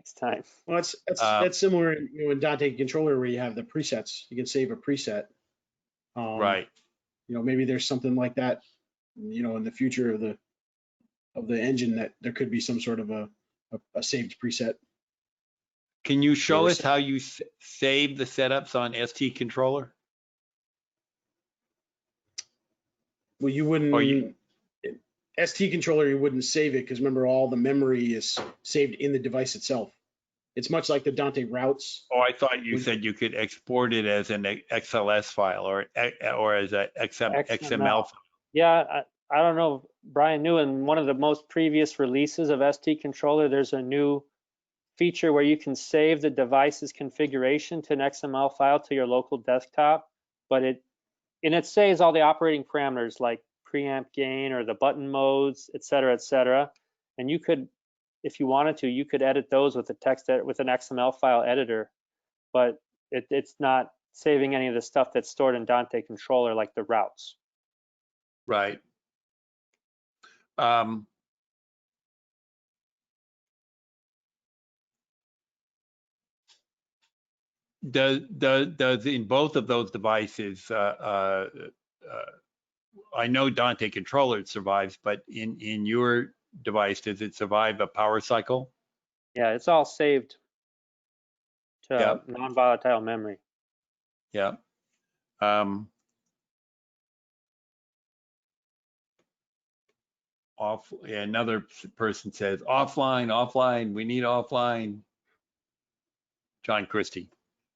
next time. Well, that's similar in Dante Controller where you have the presets. You can save a preset. Right. Maybe there's something like that, in the future of the engine, that there could be some sort of a saved preset. Can you show us how you save the setups on ST Controller? Well, you wouldn't. ST Controller, you wouldn't save it because remember, all the memory is saved in the device itself. It's much like the Dante routes. Oh, I thought you said you could export it as an XLS file or as a XML file. Yeah, I don't know. Brian knew in one of the most previous releases of ST Controller, there's a new feature where you can save the device's configuration to an XML file to your local desktop, but it saves all the operating parameters like preamp gain or the button modes, et cetera, and you could, if you wanted to, you could edit those with with an XML file editor, but it's not saving any of the stuff that's stored in Dante Controller, like the routes. Right. Does in both of those devices, I know Dante Controller survives, but in your device, does it survive a power cycle? Yeah, it's all saved to non-volatile memory. Yeah. Another person says offline, we need offline. John Christie.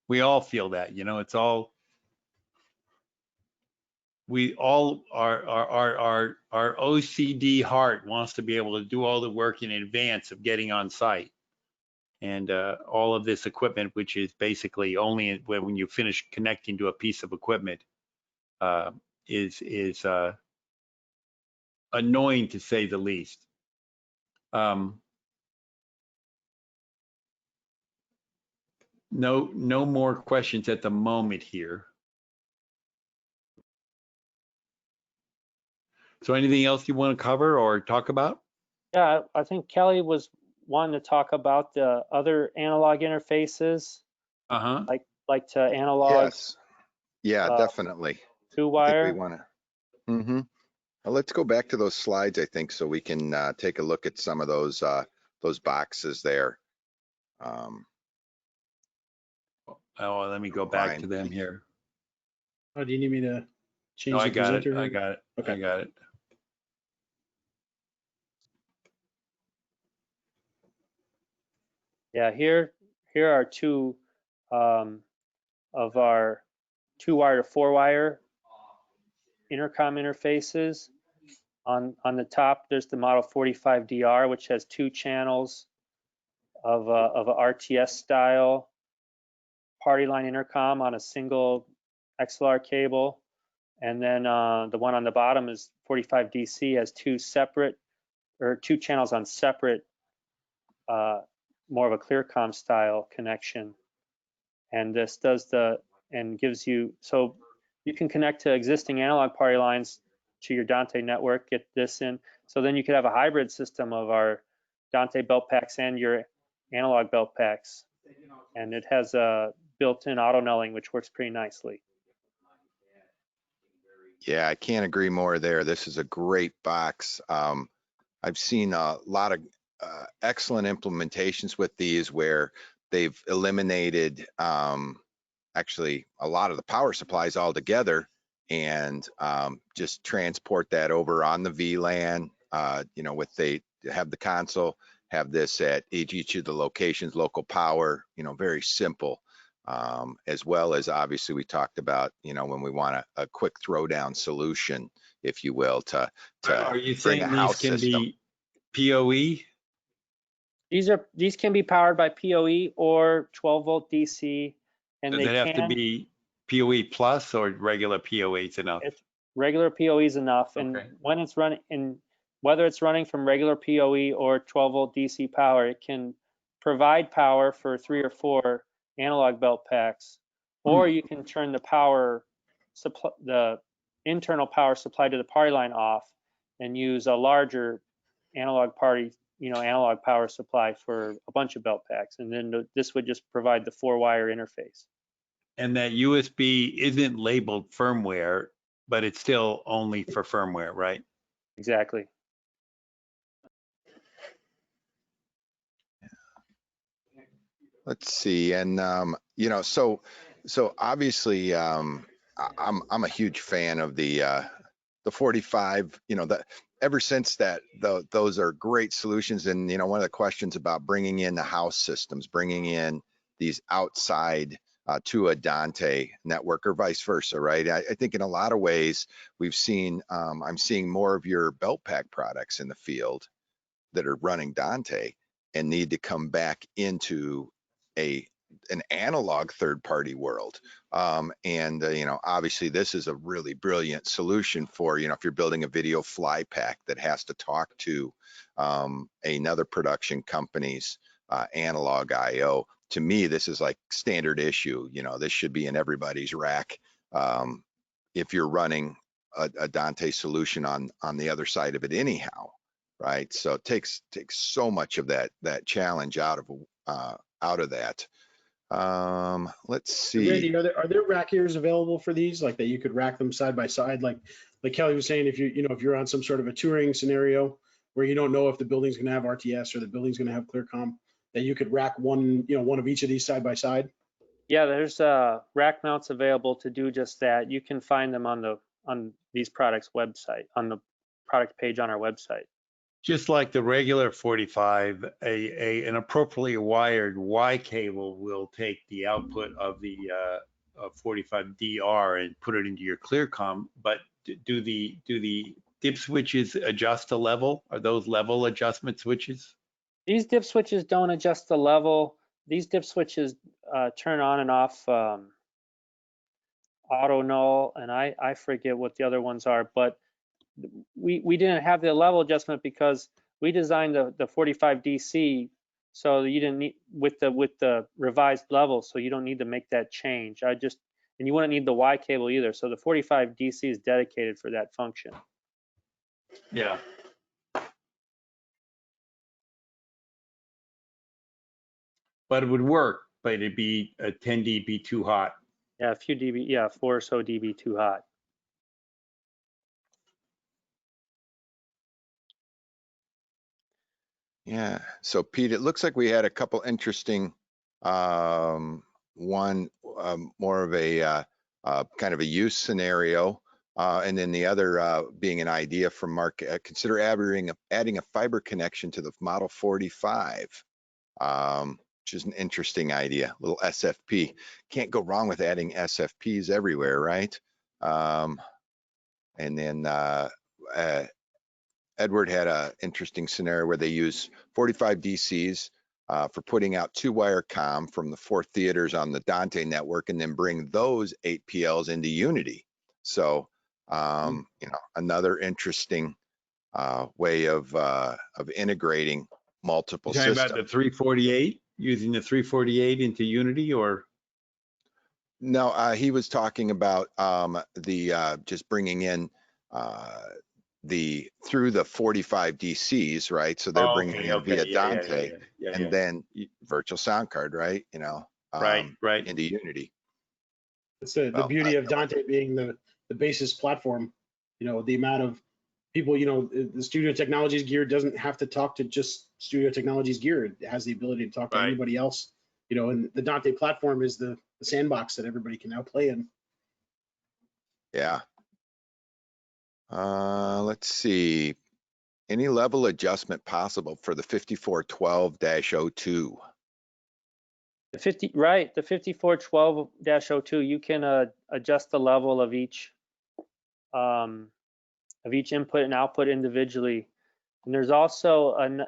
We all feel that, it's all, our OCD heart wants to be able to do all the work in advance of getting on site. And all of this equipment, which is basically only when you finish connecting to a piece of equipment, is annoying to say the least. No more questions at the moment here. So anything else you want to cover or talk about? Yeah, I think Kelly was wanting to talk about the other analog interfaces, like to analog. Yes. Yeah, definitely. 2-wire. We want to. Well, let's go back to those slides, I think, so we can take a look at some of those boxes there. Let me go back to them here. Oh, do you need me to change No, the presenter? I got it. Okay. I got it. Yeah, here are two of our 2-wire to 4-wire intercom interfaces. On the top, there's the Model 45DR, which has 2 channels of a RTS style party line intercom on a single XLR cable, and then the one on the bottom is 45DC, has 2 channels on separate, more of a ClearCom style connection. And this gives you, so you can connect to existing analog party lines to your Dante network, get this in. So then you could have a hybrid system of our Dante belt packs and your analog belt packs. And it has a built-in auto nulling, which works pretty nicely. Yeah, I can't agree more there. This is a great box. I've seen a lot of excellent implementations with these where they've eliminated actually a lot of the power supplies altogether and just transport that over on the VLAN. They have the console, have this at each of the locations, local power, very simple. As well as obviously we talked about, when we want a quick throwdown solution, if you will, to Are you bring saying a house these can system. be PoE? These can be powered by PoE or 12-volt DC, and Does it have to be PoE plus or regular PoE is enough? Regular PoE is enough, and when it's running, whether it's running from regular PoE or 12-volt DC power, it can provide power for 3 or 4 analog belt packs, or you can turn the internal power supply to the party line off and use a larger analog party analog power supply for a bunch of belt packs, and then this would just provide the 4-wire interface. And that USB isn't labeled firmware, but it's still only for firmware, right? Exactly. Let's see, and so obviously, I'm a huge fan of the 45. Ever since that, those are great solutions. And one of the questions about bringing in the house systems, bringing in these outside to a Dante network or vice versa, right? I think in a lot of ways we've seen, I'm seeing more of your belt pack products in the field that are running Dante and need to come back into an analog third-party world. Obviously this is a really brilliant solution for, if you're building a video fly pack that has to talk to another production company's analog IO. To me, this is like standard issue. This should be in everybody's rack. If you're running a Dante solution on the other side of it anyhow, right? So it takes so much of that challenge out of that. Let's see. Randy, are there rack ears available for these, like that you could rack them side by side, like Kelly was saying, if you're on some sort of a touring scenario where you don't know if the building's going to have RTS or the building's going to have ClearCom, that you could rack one of each of these side by side? Yeah, there's rack mounts available to do just that. You can find them on these products website, on the product page on our website. Just like the regular 45, an appropriately wired Y cable will take the output of the 45DR and put it into your ClearCom. But do the dip switches adjust the level? Are those level adjustment switches? These dip switches don't adjust the level. These dip switches turn on and off auto null, and I forget what the other ones are, but we didn't have the level adjustment because we designed the 45 DC so you didn't need with the revised level, so you don't need to make that change. And you wouldn't need the Y cable either. So the 45 DC is dedicated for that function. Yeah. But it would work, but it'd be a 10 dB too hot. Yeah, a few dB, yeah, 4 or so dB too hot. Yeah. So Pete, it looks like we had a couple interesting, one more of a kind of a use scenario, and then the other being an idea from Mark. Consider adding a fiber connection to the Model 45, which is an interesting idea. A little SFP. Can't go wrong with adding SFPs everywhere, right? And then Edward had an interesting scenario where they use 45 DCs for putting out 2-wire comm from the 4 theaters on the Dante network, and then bring those 8 PLs into Unity. So, another interesting way of integrating multiple systems. You're talking about the 348, using the 348 into Unity, or? No, he was talking about just bringing in through the 45 DCs, right? So they're bringing in via Dante, and then virtual sound card, right? Right. Into Unity. It's the beauty of Dante being the basis platform. The amount of people, the Studio Technologies gear doesn't have to talk to just Studio Technologies gear. It has the ability to talk to anybody else. And the Dante platform is the sandbox that everybody can now play in. Yeah. Let's see. Any level adjustment possible for the 5412-02? The 5412-02, you can adjust the level of each input and output individually. And there's also a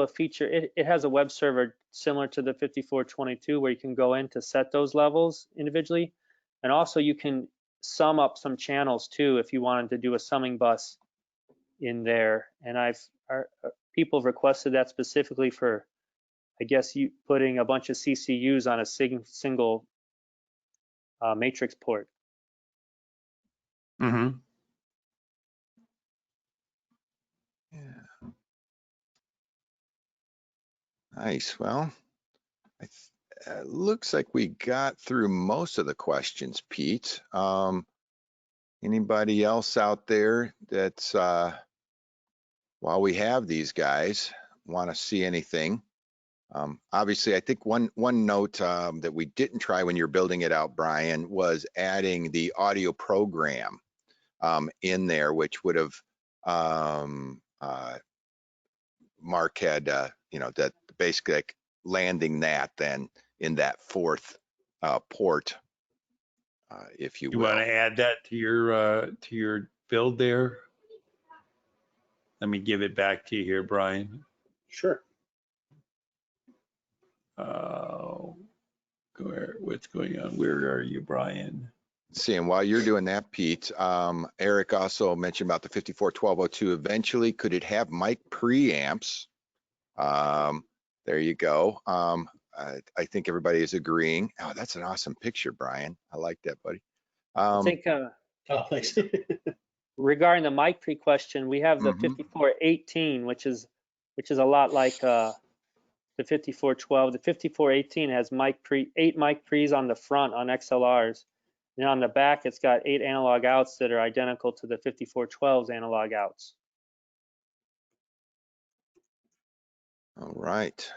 feature. It has a web server similar to the 5422 where you can go in to set those levels individually, and also you can sum up some channels too if you wanted to do a summing bus in there. And people have requested that specifically for, I guess, you putting a bunch of CCUs on a single matrix port. Mm-hmm. Yeah. Nice. Well, looks like we got through most of the questions, Pete. Anybody else out there that's, while we have these guys, want to see anything? Obviously, I think one note that we didn't try when you're building it out, Brian, was adding the audio program in there, which would have Mark had, that basically like landing that then in that fourth port, if you will. You want to add that to your build there? Let me give it back to you here, Brian. Sure. What's going on? Where are you, Brian? Seeing while you're doing that, Pete, Eric also mentioned about the 541202. Eventually, could it have mic preamps? There you go. I think everybody is agreeing. Oh, that's an awesome picture, Brian. I like that, buddy. I think Oh, thanks. regarding the mic pre question, we have the 5418, which is a lot like the 5412. The 5418 has 8 mic pre's on the front on XLRs. And on the back, it's got 8 analog outs that are identical to the 5412's analog outs. All right.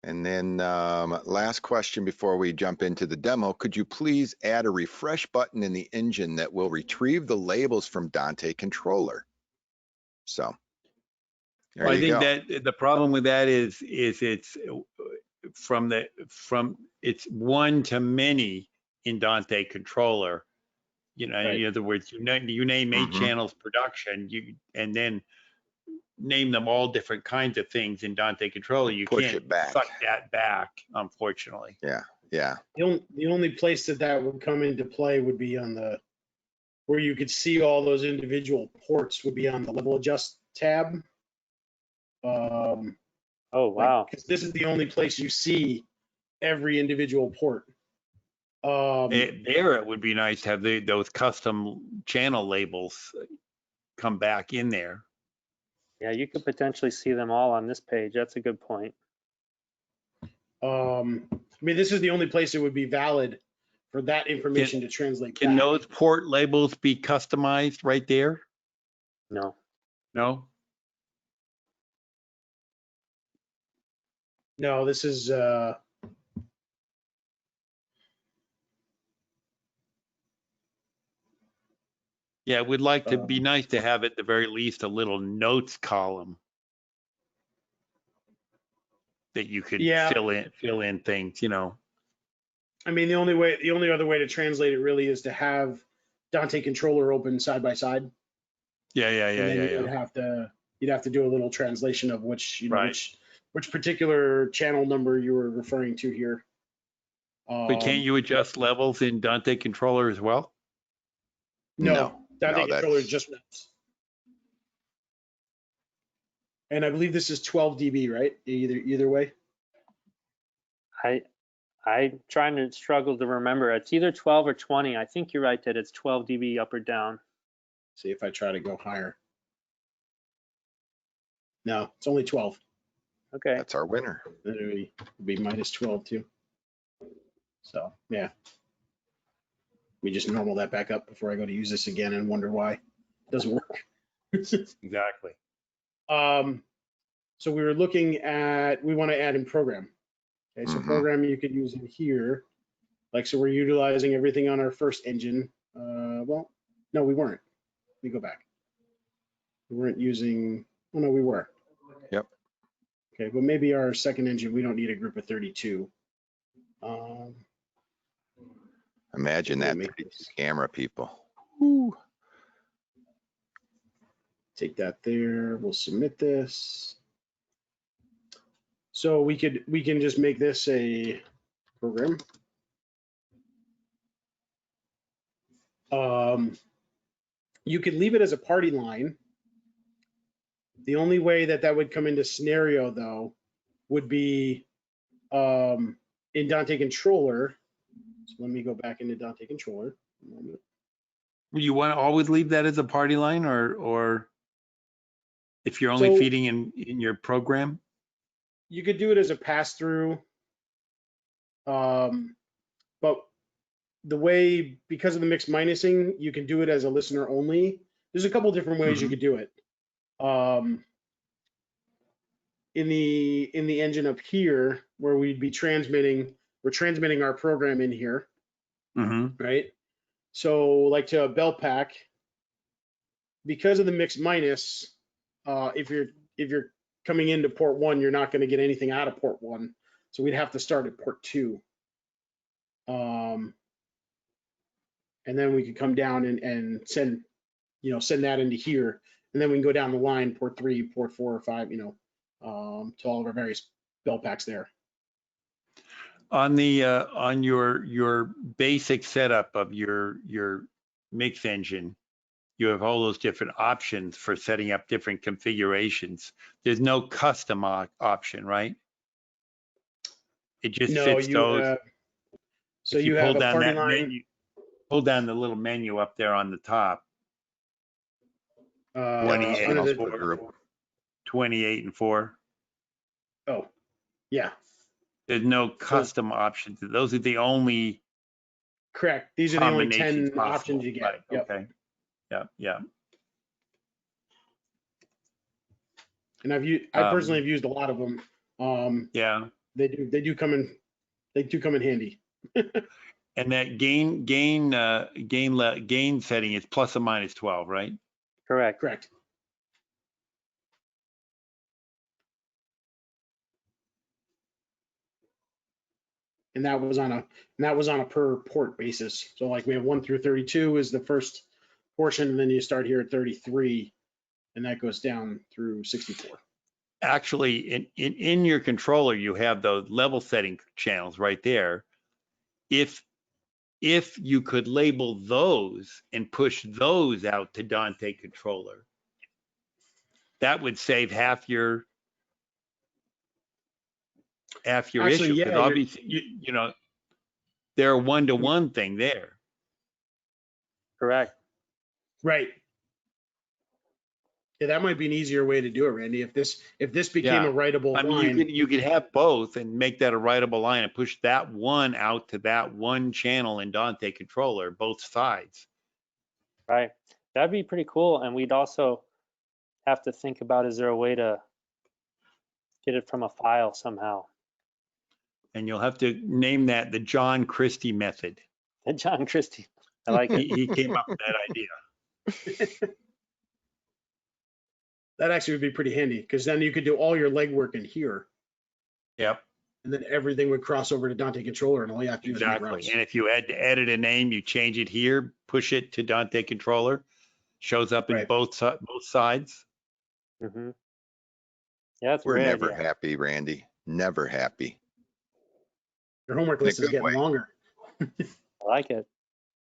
And then last question before we jump into the demo, could you please add a refresh button in the engine that will retrieve the labels from Dante Controller? So there Well, I you think go. that the problem with that is it's it's one to many in Dante Controller. Right. In other words, you name 8 channels production, and then name them all different kinds of things in Dante Controller. You Push can't it back. suck that back, unfortunately. Yeah, yeah. The only place that would come into play would be on where you could see all those individual ports would be on the level adjust tab. Oh, wow. Because this is the only place you see every individual port. There, it would be nice to have those custom channel labels come back in there. Yeah, you could potentially see them all on this page. That's a good point. I mean, this is the only place it would be valid for that information to translate Can back. those port labels be customized right there? No. No? No, this is Yeah, we'd like to be nice to have at the very least a little notes column that you could fill in things, I mean, the only other way to translate it really is to have Dante Controller open side by side. Yeah. You'd have to do a little translation of which Right. which particular channel number you were referring to here. But can't you adjust levels in Dante Controller as well? No, Dante no, Controller is just notes. And I believe this is 12 dB, right? Either way. I'm trying to struggle to remember. It's either 12 or 20. I think you're right that it's 12 dB up or down. See if I try to go higher. No, it's only 12. Okay. That's our winner. It would be minus 12 too. So yeah. Let me just normal that back up before I go to use this again and wonder why it doesn't work. Exactly. So we were looking at, we want to add in program. Okay, so Mhm. program you could use in here. So we're utilizing everything on our first engine. Well, no, we weren't. Let me go back. We weren't using, oh no, we were. Yep. Okay, but maybe our second engine, we don't need a group of 32. Imagine that, make 32 camera people. Woo. Take that there. We'll submit this. So we can just make this a program. You could leave it as a party line. The only way that would come into scenario though would be in Dante Controller. So let me go back into Dante Controller. You want to always leave that as a party line, or if you're only feeding in your program? you could do it as a pass through, but the way, because of the mixed minusing, you can do it as a listener only. There's a couple different ways you could do it. In the engine up here, where we'd be transmitting, we're transmitting our program in here, right? So like to a belt pack, because of the mixed minus, if you're coming into port 1, you're not going to get anything out of port 1. So we'd have to start at port 2. And then we could come down and send that into here. And then we can go down the line, port 3, port 4 or 5, to all of our various belt packs there. On the on your basic setup of your mix engine, you have all those different options for setting up different configurations. There's no custom option, right? It just fits those. So if you you pull have a down party that line. menu, pull down the little menu up there on the top. 28 under and the 4. 28 and 4. Oh, yeah. There's no custom options. Those are the only. Correct. These are the only 10 possible. options you get. Right. Yep. Okay. Yeah. And I personally have used a lot of them. Yeah. They do come in handy. And that gain setting is plus or minus 12, right? Correct. Correct. And that was on a per port basis. So like we have 1 through 32 is the first portion, and then you start here at 33, and that goes down through 64. Actually, in your controller, you have those level setting channels right there. If you could label those and push those out to Dante Controller, that would save half your Actually, issue, because yeah, obviously they're a one-to-one thing there. Correct. Right. Yeah, that might be an easier way to do it, Randy. If this became a writable line, you could have both and make that a writable line and push that one out to that one channel in Dante Controller, both sides. Right. That'd be pretty cool. And we'd also have to think about, is there a way to get it from a file somehow? And you'll have to name that the John Christie method. And John Christie, I like it. He came up with that idea. that actually would be pretty handy, because then you could do all your legwork in here. Yep. And then everything would cross over to Dante Controller, and all you have to do is make routes. And if you had to edit a name, you change it here, push it to Dante Controller, shows up in both sides. Mm-hmm. Yeah, that's We're never happy, Randy. Never happy. Your homework list is getting longer. I like it.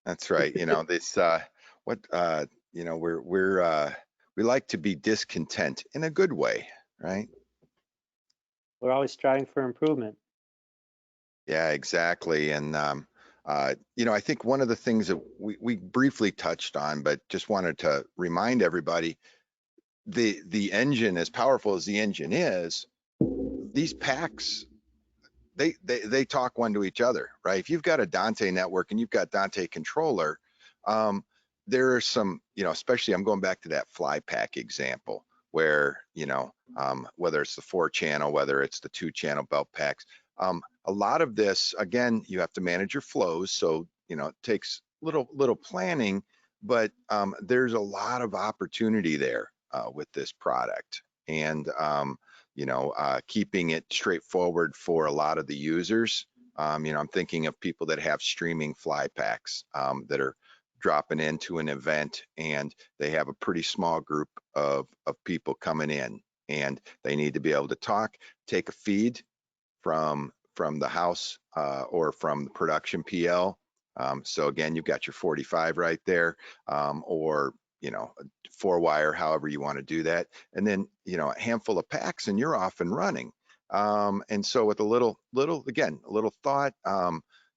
That's right. This we like to be discontent in a good way, right? We're always striving for improvement. Yeah, exactly. And I think one of the things that we briefly touched on, but just wanted to remind everybody, the engine, as powerful as the engine is, these packs, they talk one to each other, right? If you've got a Dante network and you've got Dante Controller, there are some, especially I'm going back to that fly pack example where, whether it's the 4-channel, whether it's the 2-channel belt packs, a lot of this, again, you have to manage your flows. So, it takes little planning, but there's a lot of opportunity there with this product. And, keeping it straightforward for a lot of the users. I'm thinking of people that have streaming fly packs that are dropping into an event, and they have a pretty small group of people coming in, and they need to be able to talk, take a feed from the house or from the production PL. So again, you've got your 45 right there, or 4-wire, however you want to do that, and then a handful of packs, and you're off and running. And so with a little thought,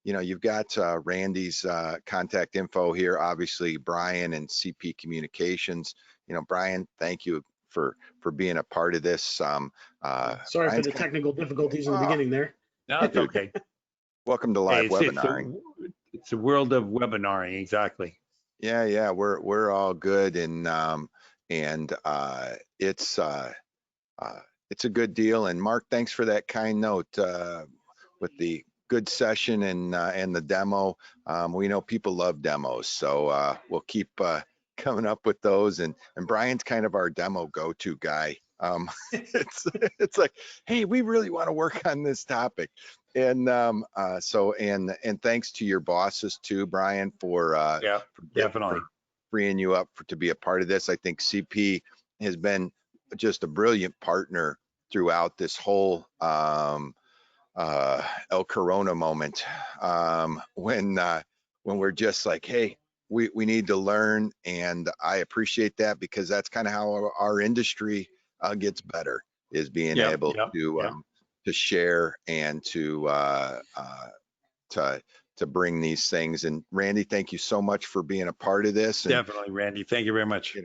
you've got Randy's contact info here, obviously Brian and CP Communications. Brian, thank you for being a part of this. Sorry for Brian's the technical difficulties in the beginning there. No, it's okay. welcome to live webinaring. It's a world of webinaring, exactly. Yeah, we're all good, and it's a good deal. And Mark, thanks for that kind note with the good session and the demo. We know people love demos, so we'll keep coming up with those. And Brian's kind of our demo go-to guy. It's like, hey, we really want to work on this topic. And and thanks to your bosses too, Brian, for definitely for freeing you up to be a part of this. I think CP has been just a brilliant partner throughout this whole El Corona moment, when we're just like, hey, we need to learn, and I appreciate that, because that's kind of how our industry gets better, is being able to share and to bring these things. And Randy, thank you so much for being a part of this. And, definitely, Randy, thank you very much.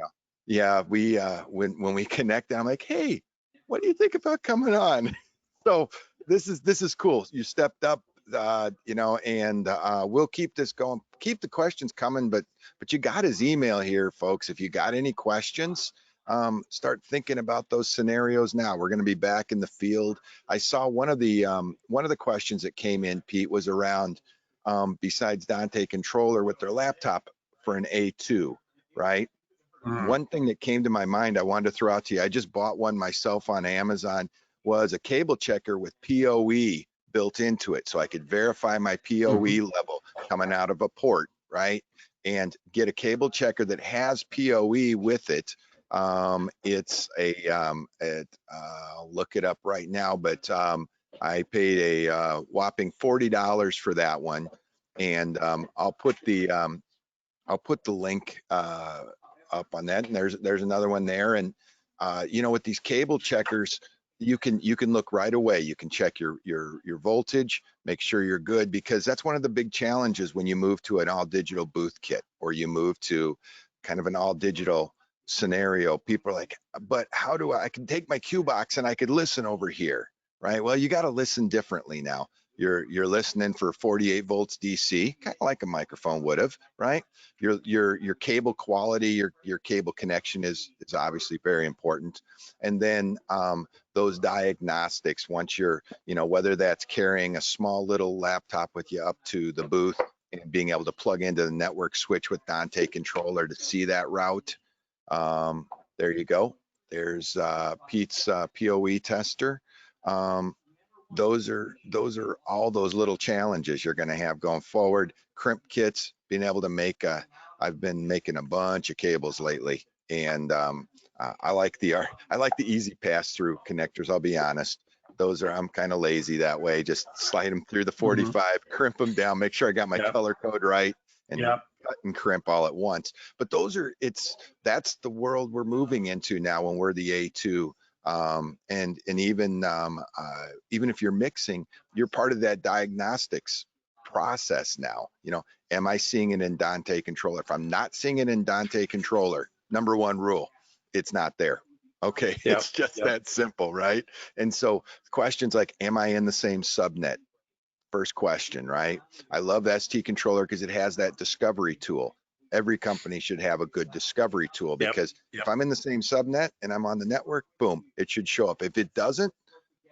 Yeah, we when we connect, I'm like, hey, what do you think about coming on? So this is cool. You stepped up, and we'll keep this going. Keep the questions coming, but you got his email here, folks. If you got any questions, start thinking about those scenarios now. We're going to be back in the field. I saw one of the questions that came in, Pete, was around besides Dante Controller with their laptop for an A2, right? One thing that came to my mind I wanted to throw out to you, I just bought one myself on Amazon, was a cable checker with PoE built into it, so I could verify my PoE level coming out of a port, right? And get a cable checker that has PoE with it. It's I'll look it up right now, but I paid a whopping $40 for that one, and I'll put the link up on that, and there's another one there. And with these cable checkers, you can look right away. You can check your voltage, make sure you're good, because that's one of the big challenges when you move to an all digital booth kit, or you move to kind of an all digital scenario. People are like, but how do I can take my Q box and I could listen over here, right? Well, you got to listen differently now. You're listening for 48 volts DC, kind of like a microphone would have, right? Your cable quality, your cable connection is obviously very important. And then those diagnostics, once you're, whether that's carrying a small little laptop with you up to the booth and being able to plug into the network switch with Dante Controller to see that route. There you go. There's Pete's PoE tester. Those are all those little challenges you're going to have going forward. Crimp kits, being able to make I've been making a bunch of cables lately, and I like the easy pass through connectors. I'll be honest, I'm kind of lazy that way. Just slide them through the 45, crimp them down, make sure I got my color code right, and cut and crimp all at once. But that's the world we're moving into now when we're the A2. And even if you're mixing, you're part of that diagnostics process now. Am I seeing it in Dante Controller? If I'm not seeing it in Dante Controller, number one rule, it's not there. Okay, it's just that simple, right? And so questions like, am I in the same subnet? First question, right? I love ST Controller because it has that discovery tool. Every company should have a good discovery tool, because if I'm in the same subnet and I'm on the network, boom, it should show up. If it doesn't,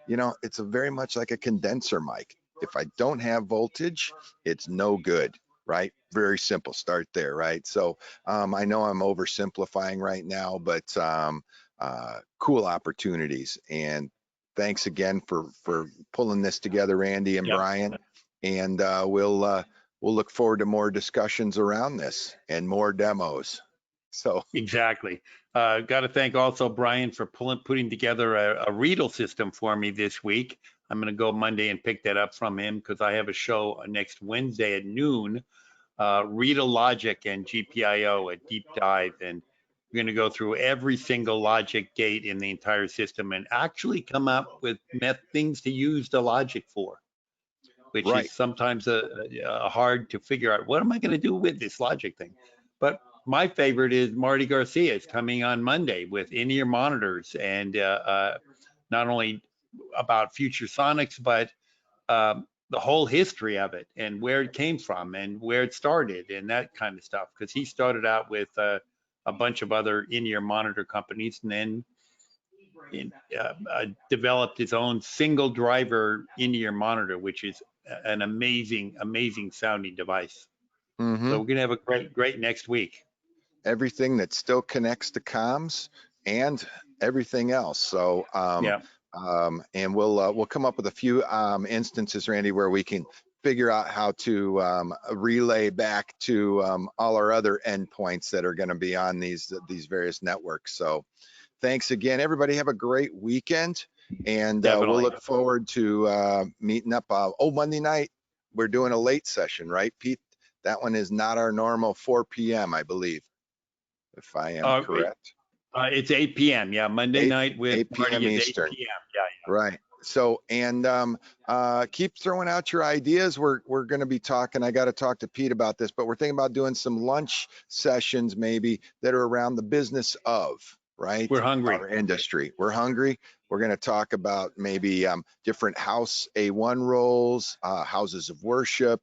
it's very much like a condenser mic. If I don't have voltage, it's no good, right? Very simple. Start there, right? So I know I'm oversimplifying right now, but cool opportunities. And thanks again for pulling this together, Randy and Brian. And we'll look forward to more discussions around this and more demos. So exactly. Got to thank also Brian for putting together a Riedel system for me this week. I'm going to go Monday and pick that up from him, because I have a show next Wednesday at noon. Riedel Logic and GPIO, a deep dive, and we're going to go through every single logic gate in the entire system and actually come up with things to use the logic for, which is sometimes hard to figure out. What am I going to do with this logic thing? But my favorite is Marty Garcia is coming on Monday with in-ear monitors, and not only about future sonics, but the whole history of it and where it came from and where it started and that kind of stuff. Because he started out with a bunch of other in-ear monitor companies, and then developed his own single driver in-ear monitor, which is an amazing sounding device. Mm-hmm. So we're gonna have a great next week. Everything that still connects to comms and everything else. So and we'll come up with a few instances, Randy, where we can figure out how to relay back to all our other endpoints that are going to be on these various networks. So thanks again, everybody. Have a great weekend, and we'll look forward to meeting up. Monday night we're doing a late session, right, Pete? That one is not our normal 4 p.m. I believe, if I am correct. It's 8 p.m. Yeah, Monday night with 8 p.m. Eastern. 8 p.m. Yeah. Right. So, and keep throwing out your ideas. We're going to be talking. I got to talk to Pete about this, but we're thinking about doing some lunch sessions maybe that are around the business of, right? We're hungry. Our industry. We're hungry. We're going to talk about maybe different house A1 roles, houses of worship,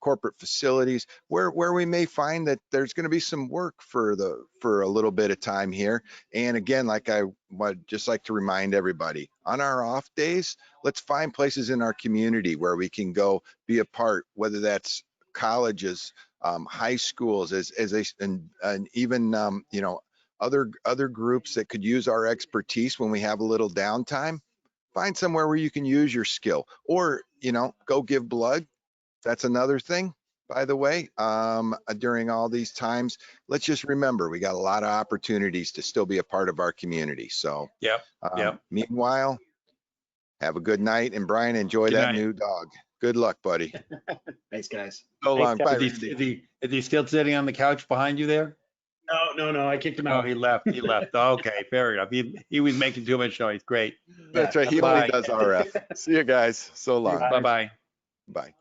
corporate facilities, where we may find that there's going to be some work for a little bit of time here. And again, like I would just like to remind everybody, on our off days, let's find places in our community where we can go be a part, whether that's colleges, high schools, and even other groups that could use our expertise when we have a little downtime. Find somewhere where you can use your skill, or go give blood. That's another thing, by the way. During all these times, let's just remember we got a lot of opportunities to still be a part of our community. So meanwhile, have a good night, and Brian, enjoy that new dog. Good luck, buddy. Thanks, guys. So long. Bye. Is he still sitting on the couch behind you there? No, I kicked him out. Oh, he left. Okay, fair enough. He was making too much noise. Great. That's right. He only does RF. See you guys. So long. Bye-bye. Bye.